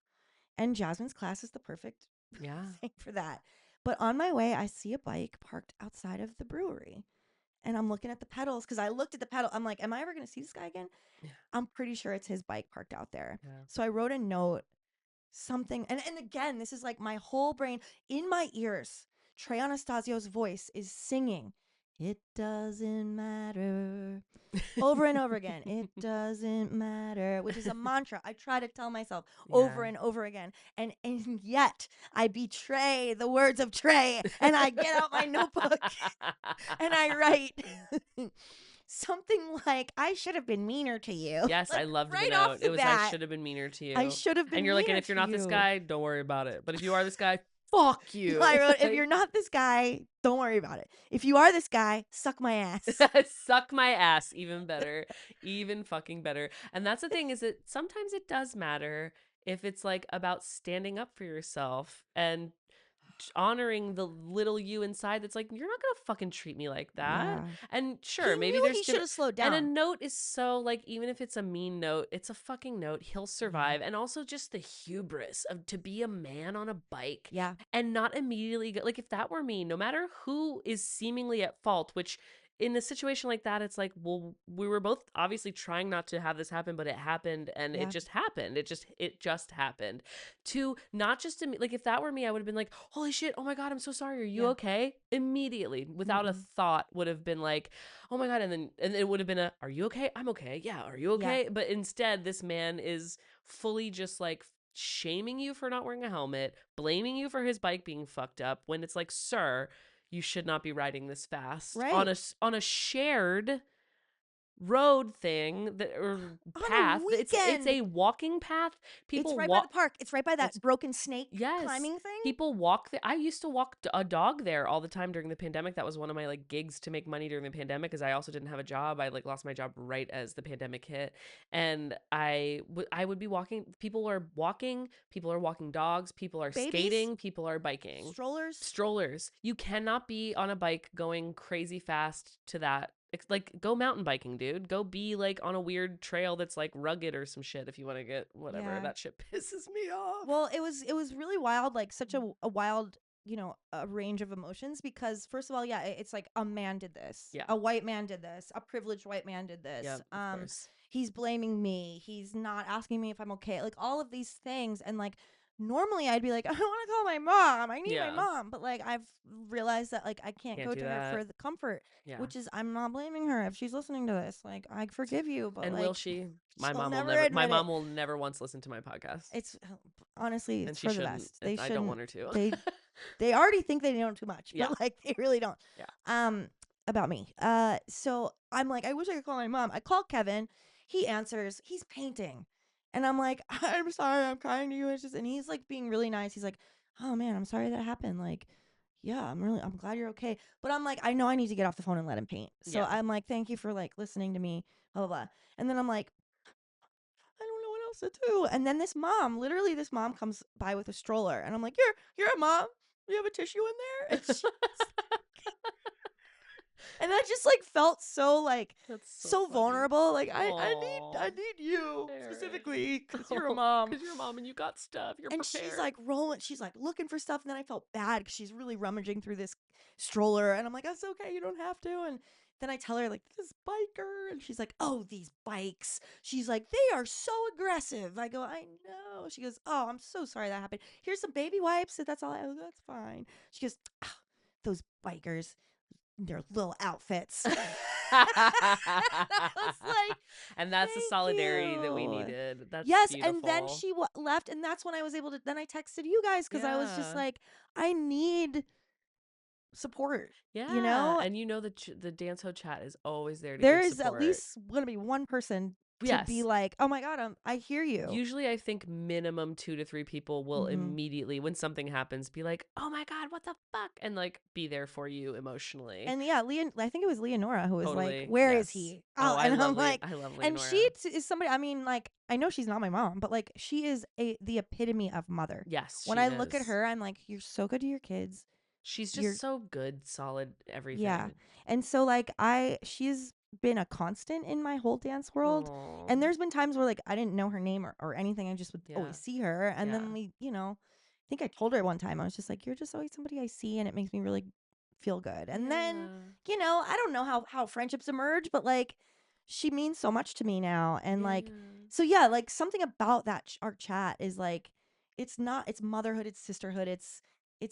And Jasmine's class is the perfect Yeah. thing for that. But on my way, I see a bike parked outside of the brewery. And I'm looking at the pedals because I looked at the pedal. I'm like, am I ever going to see this guy again? Yeah. I'm pretty sure it's his bike parked out there. Yeah. So I wrote a note, something. And again, this is like my whole brain in my ears. Trey Anastasio's voice is singing, "It doesn't matter." Over and over again. "It doesn't matter," which is a mantra I try to tell myself over Yeah. and over again. And yet I betray the words of Trey and I get out my notebook and I write something like, "I should have been meaner to you." Yes, Like, I loved the right note. off It the was I bat, should have been meaner to I you. should have And been you're like, and meaner if you're to not this you. guy, don't worry about it. But if you are this guy, fuck you. I wrote, "If you're not this guy, don't worry about it. If you are this guy, suck my ass." Suck my ass, even better. Even fucking better. And that's the thing, is that sometimes it does matter if it's like about standing up for yourself and honoring the little you inside that's like, you're not gonna fucking treat me like that. Yeah. And He sure, maybe knew there's he should different. have slowed And a down. note is so, like, even if it's a mean note, it's a fucking note. He'll survive. And also just the hubris of to be a man on a bike Yeah. and not immediately go, like, if that were me, no matter who is seemingly at fault, which in a situation like that, it's like, well, we were both obviously trying not to have this happen, but it happened, and Yeah. it just happened. It just happened. To not just like, if that were me, I would have been like, holy shit, oh my god, I'm so sorry. Are you Yeah. okay? Immediately, without a Mm-mm. thought, would have been like, oh my god, and it would have been a, are you okay? I'm okay. Yeah, are you okay? But instead, this man is fully just like shaming you for not wearing a helmet, blaming you for his bike being fucked up, when it's like, sir, you should not be riding this fast Right. on a shared road thing, that or On path. a It's weekend. a walking path. It's People right by walk. the park. It's right by that It's broken snake Yes. climbing thing. People walk there. I used to walk a dog there all the time during the pandemic. That was one of my like gigs to make money during the pandemic, because I also didn't have a job. I like lost my job right as the pandemic hit. And I would be walking. People are walking dogs, people are Babies. skating, people are biking. Strollers. You cannot be on a bike going crazy fast to that. Like, go mountain biking, dude. Go be like on a weird trail that's like rugged or some shit if you want to get whatever. Yeah. That shit pisses me off. Well, it was really wild, like such a wild, a range of emotions, because first of all, yeah, it's like a man did this. Yeah. A white man did this. A privileged white man did this. Yeah, of course. He's blaming me. He's not asking me if I'm okay. Like all of these things. And like normally I'd be like, I want to call my mom. I need my Yeah. mom. But like I've realized that like I can't go do to her that. for the comfort, Yeah. which is, I'm not blaming her if she's listening to this. Like, I forgive you, but And like, will she? My she'll mom will never never. admit My it. mom will never once listen to my podcast. It's honestly, And it's she for the shouldn't. best. They I shouldn't. don't want her to. They already think they know too much, Yeah. but like they really don't. Yeah. About me. So I'm like, I wish I could call my mom. I call Kevin. He answers. He's painting, and I'm like, I'm sorry, I'm crying to you. It's just, and he's like being really nice. He's like, oh man, I'm sorry that happened. Like, yeah, I'm glad you're okay. But I'm like, I know I need to get off the phone and let him paint. So Yeah. I'm like, thank you for like listening to me, blah, blah, blah. And then I'm like, I don't know what else to do. And then literally this mom comes by with a stroller. And I'm like, here, mom. Do you have a tissue in there? And she, and I just like felt so like That's so so funny. vulnerable. Like Aw, I need you Erin. specifically because you're a Oh, mom. because you're a mom and you got stuff. You're And she's prepared. like rolling, she's like looking for stuff. And then I felt bad because she's really rummaging through this stroller. And I'm like, that's okay. You don't have to. And then I tell her, like, this biker. And she's like, oh, these bikes. She's like, they are so aggressive. I go, I know. She goes, oh, I'm so sorry that happened. Here's some baby wipes. If that's all I, oh, that's fine. She goes, ah, those bikers, their little outfits. I was like, And that's the thank solidarity that we you. needed. That's Yes, and then beautiful. she left, and that's when I was able to. Then I texted you guys because I was just Yeah. like, I need support. You Yeah. know, And you know the Dance Ho chat is always there to there give is at support. least gonna be one person to be Yes. like, oh my god, I hear you. Usually I think minimum 2 to 3 people will Hmm. immediately when something happens be like, "Oh my god, what the fuck?" and like be there for you emotionally. And yeah, I think it was Leonora who was like, Totally. where is Yes. he? Oh, Oh, and I'm like, I love and Leonora. she is somebody. I mean, like, I know she's not my mom, but like, she is the epitome of mother. Yes, When she I look at is. her, I'm like, you're so good to your kids. She's You're just so good, solid Yeah. everything. And so like she's been a constant in my whole dance world. Oh. And there's been times where like I didn't know her name or anything. I just would Yeah. always see her. And Yeah. then I think I told her one time, I was just like, you're just always somebody I see and it makes me really feel good. And then, Yeah. I don't know how friendships emerge, but like she means so much to me now. And like Yeah. so yeah, like something about that our chat is like it's motherhood, it's sisterhood, it's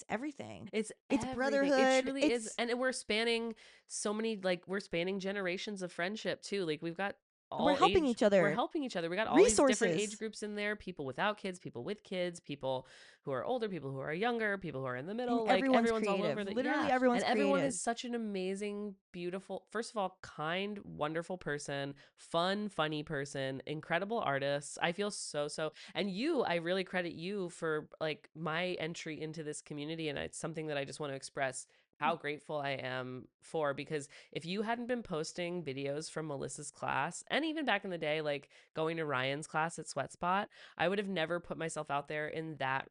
everything. It's It's everything. It brotherhood. truly is. It's And we're spanning so many, like, we're spanning generations of friendship too. Like, we've got we're helping each we're other. helping each other. We got all these different age Resources. groups in there, people without kids, people with kids, people who are older, people who are younger, people who are in the And middle. Like, everyone's everyone's all over creative. the, yeah. Literally And everyone's everyone creative. is such an amazing, beautiful, first of all, kind, wonderful person, fun, funny person, incredible artists. I feel so, and I really credit you for like my entry into this community. And it's something that I just want to express how grateful I am for, because if you hadn't been posting videos from Melissa's class, and even back in the day, like going to Ryan's class at Sweat Spot, I would have never put myself out there in that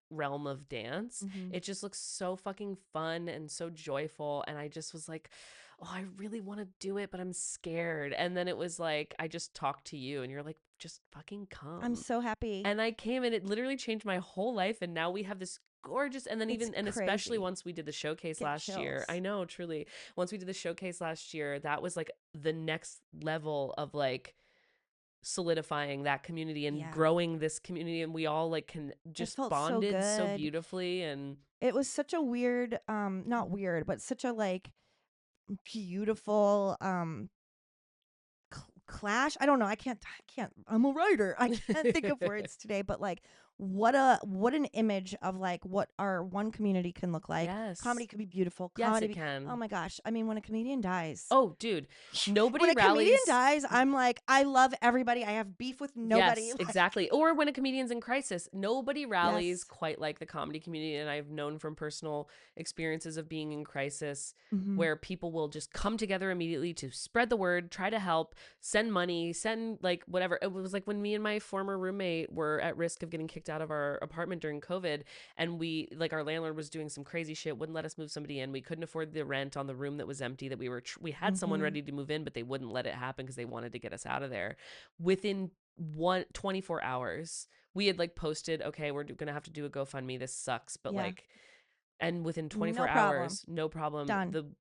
realm of dance. Hmm. It just looks so fucking fun and so joyful, and I just was like, oh, I really want to do it, but I'm scared. And then it was like I just talked to you and you're like, just fucking I'm come. so happy. And I came and it literally changed my whole life. And now we have this gorgeous, and then It's even, and especially crazy. once we did the showcase Get last year, I chills. know, truly, once we did the showcase last year, that was like the next level of like solidifying that community and Yeah. growing this community. And we all like can It just felt so bonded so good. beautifully. And It was such a weird, not weird, but such a like beautiful clash. I don't know. I can't. I'm a writer. I can't think of words today, but like what an image of like what our one community can look like. yes, Comedy could be beautiful. yes, it Oh can. my gosh. I mean, when a comedian dies, Oh, dude, when nobody a comedian rallies. dies, I'm like, I love everybody. I have beef with nobody. Yes, Like, exactly. Or when a comedian's in crisis, nobody rallies yes. quite like the comedy community. And I've known from personal experiences of being in crisis Hmm. where people will just come together immediately to spread the word, try to help, send money, send like whatever. It was like when me and my former roommate were at risk of getting kicked out of our apartment during COVID, and we, like, our landlord was doing some crazy shit, wouldn't let us move somebody in. We couldn't afford the rent on the room that was empty that we had someone Hmm. ready to move in, but they wouldn't let it happen because they wanted to get us out of there. Within 24 hours, we had like posted, okay, we're gonna have to do a GoFundMe, this sucks, but Yeah. like, and within No 24 problem. hours, no problem, Done.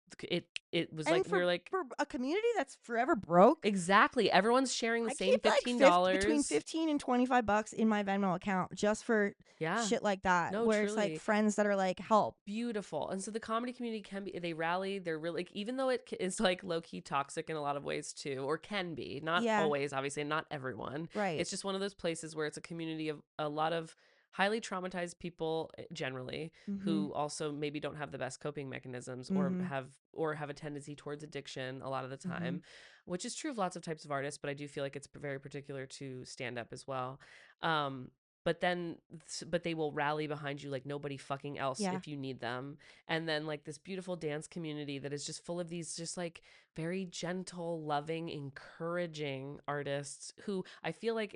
it was like And we were like, for a community that's forever broke, exactly, everyone's sharing the I same keep like between $15. 15 and $25 in my Venmo account just for Yeah, shit like that, no, where it's like truly friends that are like, help. beautiful. And so the comedy community can be, they rally, they're really like, even though it is like low-key toxic in a lot of ways too, or can be, not Yeah, always, obviously, not everyone. right. It's just one of those places where it's a community of a lot of highly traumatized people, generally, Mm-hmm. who also maybe don't have the best coping mechanisms, Mm-hmm. or have a tendency towards addiction a lot of the Mm-hmm. time, which is true of lots of types of artists, but I do feel like it's very particular to stand up as well. um but they will rally behind you like nobody fucking else Yeah. if you need them. And then like this beautiful dance community that is just full of these just like very gentle, loving, encouraging artists who I feel like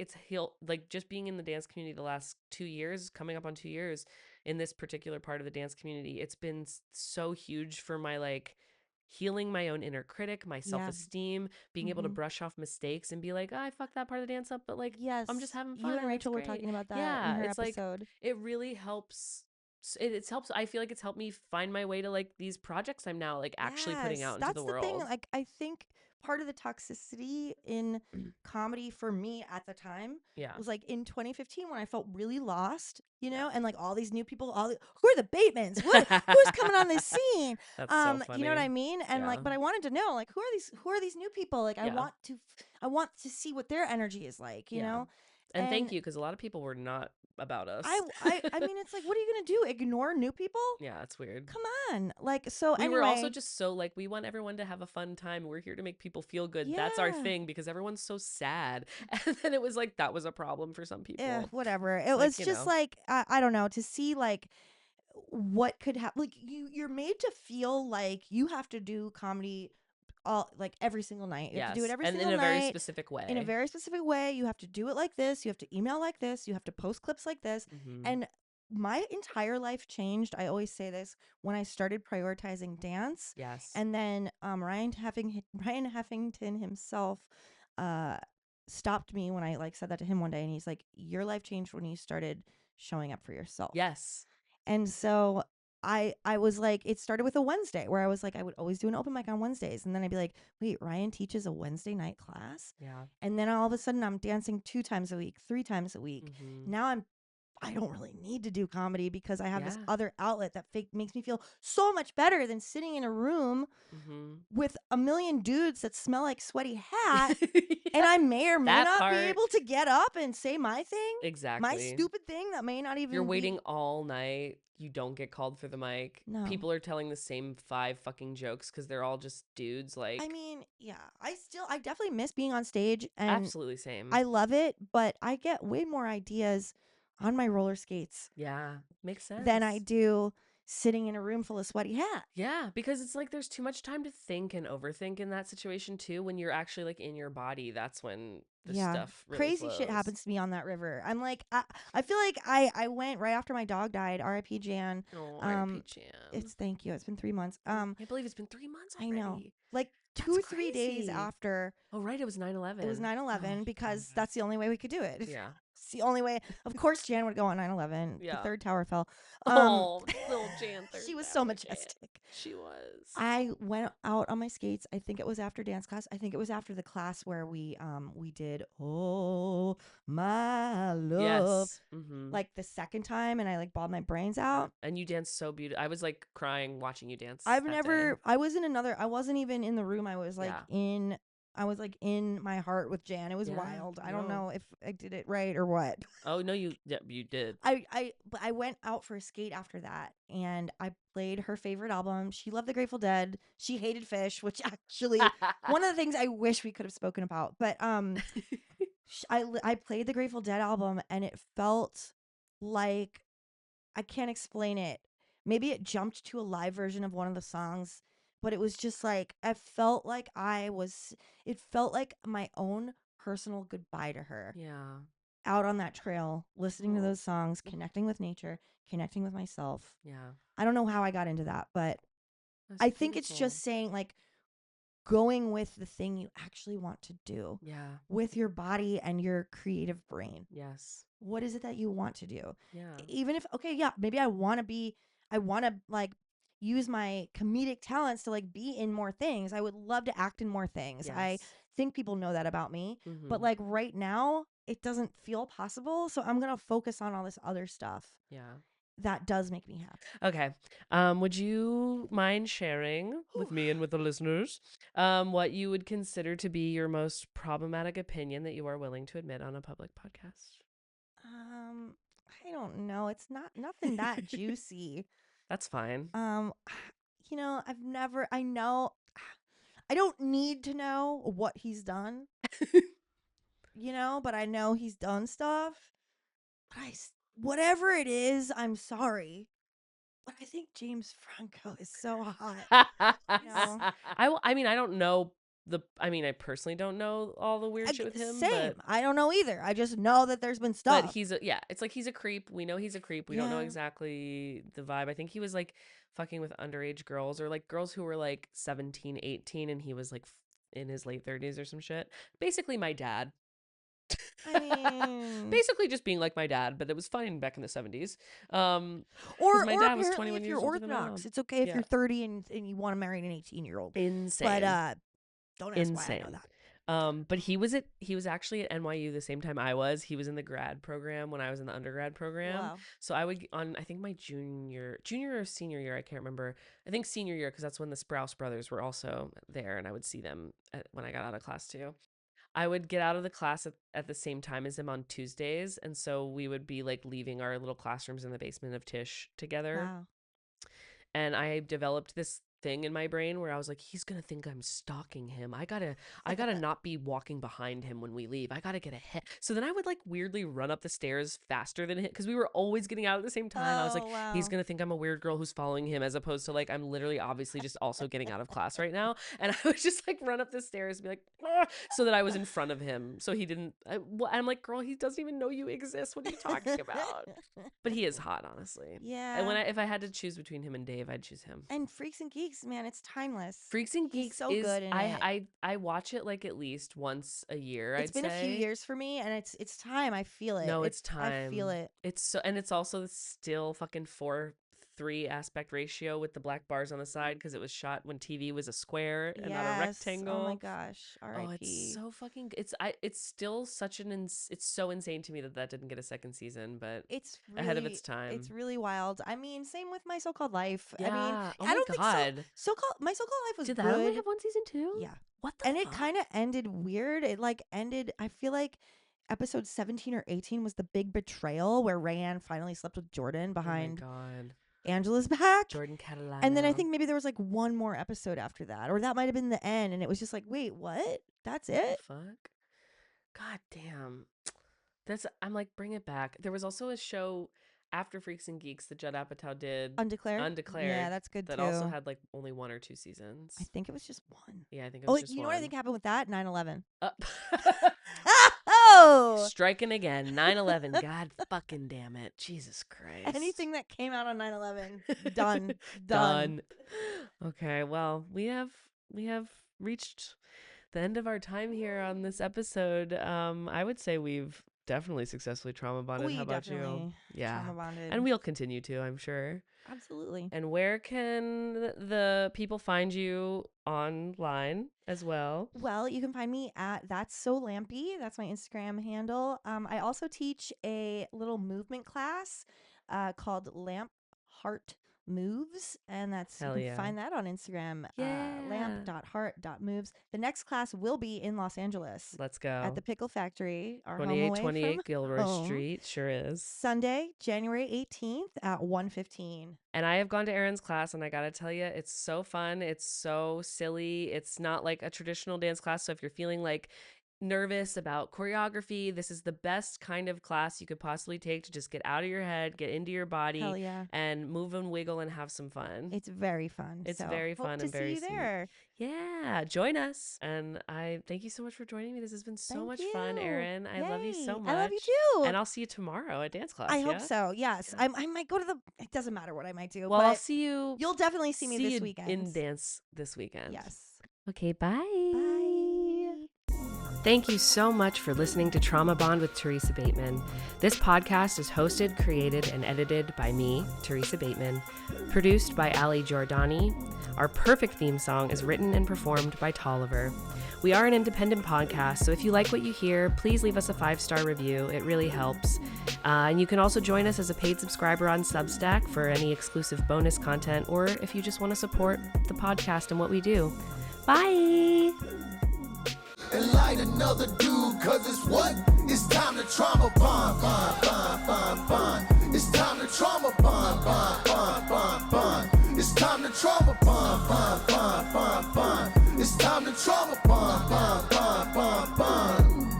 like just being in the dance community the last 2 years, coming up on 2 years in this particular part of the dance community, it's been so huge for my like healing my own inner critic, my Yeah. self-esteem, being able to Mm-hmm. brush off mistakes and be like, oh, I fucked that part of the dance up, but like I'm just Yes. having You fun and and it's Rachel were great. talking about that in Yeah, her it's like episode. it really helps. It's helps. I feel like it's helped me find my way to like these projects I'm now like actually putting Yes, out into that's the the thing. world. Like, I think part of the toxicity in comedy for me at the time Yeah, was like in 2015 when I felt really lost, yeah. and like all these new people, who are the Batemans? Who's coming on this scene? That's so You know what I funny. mean? And Yeah, like, but I wanted to know like who are these new people? Like, yeah, I want to see what their energy is like, yeah. And And thank you because a lot of people were not about us. I mean, it's like, what are you gonna do? Ignore new people? Yeah, it's weird. Come on. Like, so We were also anyway, just so like we want everyone to have a fun time. We're here to make people feel good. That's our yeah. thing because everyone's so sad. And then it was like that was a problem for some people. Whatever. It It's like, was just like I don't know, to see like what could happen. Like, you're made to feel like you have to do comedy all like every single night. You have to do it yes, every and in single a very night specific in a way. very specific way. You have to do it like this. You have to email like this. You have to post clips like this. Hmm. And my entire life changed. I always say this when I started prioritizing dance, Yes. and then Ryan Heffington himself uh stopped me when I like said that to him one day, and he's like, "Your life changed when you started showing up for yourself." Yes. And so I was like, it started with a Wednesday where I was like, I would always do an open mic on Wednesdays, and then I'd be like, wait, Ryan teaches a Wednesday night class, Yeah. and then all of a sudden I'm dancing 2 times a week, 3 times a week. Hmm. Now I don't really need to do comedy because I have this Yeah. other outlet that makes me feel so much better than sitting in a room Hmm. with a million dudes that smell like sweaty hat, and Yeah. I may or may That not be part. able to get up and say my thing, my Exactly. stupid thing that may not You're even be. waiting all night. You don't get called for the mic. No. People are telling the same 5 fucking jokes because they're all just dudes. I Like, mean, yeah, I definitely miss being on stage, and absolutely same. I love it, but I get way more ideas on my roller skates Yeah. Makes than I sense. do sitting in a room full of sweaty hats. Yeah, because it's like there's too much time to think and overthink in that situation too. When you're actually like in your body, that's when the Yeah. stuff really Crazy shit flows. happens to me on that river. I'm like, I feel like I went right after my dog died, R.I.P. Jan. Oh, R.I.P. It's Jan. thank you. It's been 3 months. I can't believe it's been 3 months I know. already. Like That's 2 or 3 days crazy. after Oh, right. It was it was 9/11. 9/11, Oh, because God. that's the only way we could do it. Yeah. It's the only way. Of course, Jan would go on 9/11. The Yeah. third tower fell. Um, Oh, little Jan she third was so tower Jan. majestic. She was. I went out on my skates. I think it was after dance class. I think it was after the class where we did "Oh My Love" Yes. Mm-hmm. like the second time, and I like bawled my brains Yeah. out. And you danced so beautiful. I was like crying watching you dance that day. I was in another. I wasn't even in the room. Yeah. I was like in my heart with Jan. It was Yeah. wild. I don't No. know if I did it right or what. Oh, no, yeah, you did. But I went out for a skate after that, and I played her favorite album. She loved the Grateful Dead. She hated Fish, which actually one of the things I wish we could have spoken about. But I played the Grateful Dead album, and it felt like, I can't explain it. Maybe it jumped to a live version of one of the songs, but it was just like, it felt like my own personal goodbye to her, Yeah. out on that trail, listening to Oh, those songs, connecting with nature, connecting with myself. yeah. I don't know how I got into that, but That's I think it's beautiful. just saying like going with the thing you actually want to do Yeah. with your body and your creative brain. Yes. What is it that you want to do? Yeah. Even if, okay, yeah, maybe I want to like use my comedic talents to like be in more things. I would love to act in more things. I Yes. think people know that about me, Mm-hmm. but like right now it doesn't feel possible. So I'm going to focus on all this other stuff Yeah. that does make me happy. Okay. Would you mind sharing with me and with the listeners what you would consider to be your most problematic opinion that you are willing to admit on a public podcast? I don't know. It's nothing that juicy. That's fine. I know I don't need to know what he's done, but I know he's done stuff. Whatever it is, I'm sorry. But I think James Franco is so hot. No. I mean, I don't know I personally don't know all the weird shit with him, Same. I don't know either. I just know that there's been but stuff. it's like he's a creep. We know he's a creep. We don't know exactly the vibe. I think he was like fucking with underage girls or like girls who were like 17, 18 and he was like in his late 30s or some shit. Basically my dad. I mean, basically just being like my dad, but it was fine back in the 70s. or my dad was apparently 21 if years you're older than my Orthodox, mom. it's okay if Yeah. you're 30 and you want to marry an 18-year-old. Insane. But don't ask why I know that. But he was actually at NYU the same time I was. He was in the grad program when I was in the undergrad program. Wow. So I would I think my junior or senior year, I can't remember. I think senior year because that's when the Sprouse brothers were also there, and I would see them when I got out of class too. I would get out of the class at the same time as him on Tuesdays, and so we would be like leaving our little classrooms in the basement of Tisch together. Wow. And I developed this thing in my brain where I was like, he's gonna think I'm stalking him. I gotta not be walking behind him when we leave. I gotta get ahead. So then I would like weirdly run up the stairs faster than him because we were always getting out at the same time. I was like, he's gonna think I'm a weird girl who's following him, as opposed to like I'm literally obviously just also getting out of class right now. And I would just like run up the stairs and be like, ah, so that I was in front of him, so he didn't. I'm like, girl, he doesn't even know you exist. What are you talking about? But he is hot, honestly. Yeah. And if I had to choose between him and Dave, I'd choose him. And Freaks and Geeks, man, it's timeless. Freaks and Geeks He's so good in it. I watch it like at least once a year. It's been a few years for me, and it's time. I feel it. No, it's time. I feel it. It's also still fucking 4:3 aspect ratio with the black bars on the side because it was shot when TV was a square and not a rectangle. Oh my gosh, R.I.P. Oh, it's so fucking. It's still such it's so insane to me that didn't get a second season, but it's really, ahead of its time. It's really wild. I mean, same with My So-Called Life. Yeah. I mean, I don't think My So-Called Life was Did good. that only have one season too? Yeah. What the And fuck? it kind of ended weird. It like ended. I feel like episode 17 or 18 was the big betrayal where Rayanne finally slept with Jordan behind. Oh my God. Angela's back. Jordan Catalano. And then I think maybe there was like one more episode after that, or that might have been the end, and it was just like, wait, what? That's it? Fuck. God damn. I'm like, bring it back. There was also a show after Freaks and Geeks that Judd Apatow did. Undeclared. Yeah, that's good that too. also had like only 1 or 2 seasons. I think it was just one. Yeah, I think it was just one. You know what I think happened with that? 9/11. Oh! Striking again. 9/11. God fucking damn it. Jesus Christ. Anything that came out on 9/11, done. Done. Okay, well, we have reached the end of our time here on this episode. I would say we've definitely successfully trauma bonded. How about you? Yeah. Trauma bonded. And we'll continue to, I'm sure. Absolutely. And where can the people find you online as well? Well, you can find me at That's So Lampy. That's my Instagram handle. I also teach a little movement class called Lamp Heart Moves, and you can find that on Instagram. lamp.heart.moves. The next class will be in Los Angeles. Let's go. At the Pickle Factory, our 2828 Gilroy Street. Sure is. Sunday, January 18th at 1:15. And I have gone to Erin's class, and I gotta tell you, it's so fun. It's so silly. It's not like a traditional dance class. So if you're feeling like nervous about choreography, this is the best kind of class you could possibly take to just get out of your head, get into your body, and move and wiggle and have some fun. It's very fun. It's very fun and very see you there. Yeah, join us. And I thank you so much for joining me. This has been so much fun, Erin. I love you so much. I love you too. And I'll see you tomorrow at dance class. I hope so. Yes, I might go to it doesn't matter what I might do. Well, but I'll see you. You'll definitely see me this weekend in dance this weekend. Yes. Okay. Bye. Bye. Thank you so much for listening to Trauma Bond with Theresa Bateman. This podcast is hosted, created, and edited by me, Theresa Bateman, produced by Ali Giordani. Our perfect theme song is written and performed by Tolliver. We are an independent podcast, so if you like what you hear, please leave us a 5-star review. It really helps. And you can also join us as a paid subscriber on Substack for any exclusive bonus content, or if you just want to support the podcast and what we do. Bye! And light another dude, cause it's what? It's time to trauma bond, bond, bond, bond, bond. It's time to trauma bond, bond, bond, bond, bond. It's time to trauma bond, bond, bond, bond, bond. It's time to trauma bond, bond, bond, bond, bond.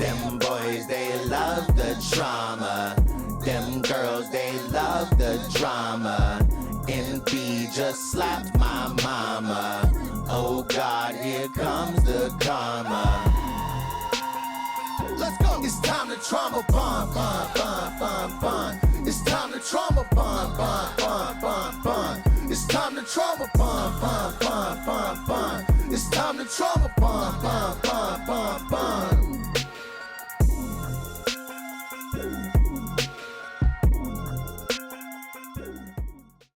Them boys, they love the drama. Them girls, they love the drama. NB just slapped my mama. Oh God, here comes the karma. Let's go. It's time to trauma bond, bond, bond, bond, bond. It's time to trauma bond, bond, bond, bond, bond. It's time to trauma bond, bond, bond, bond.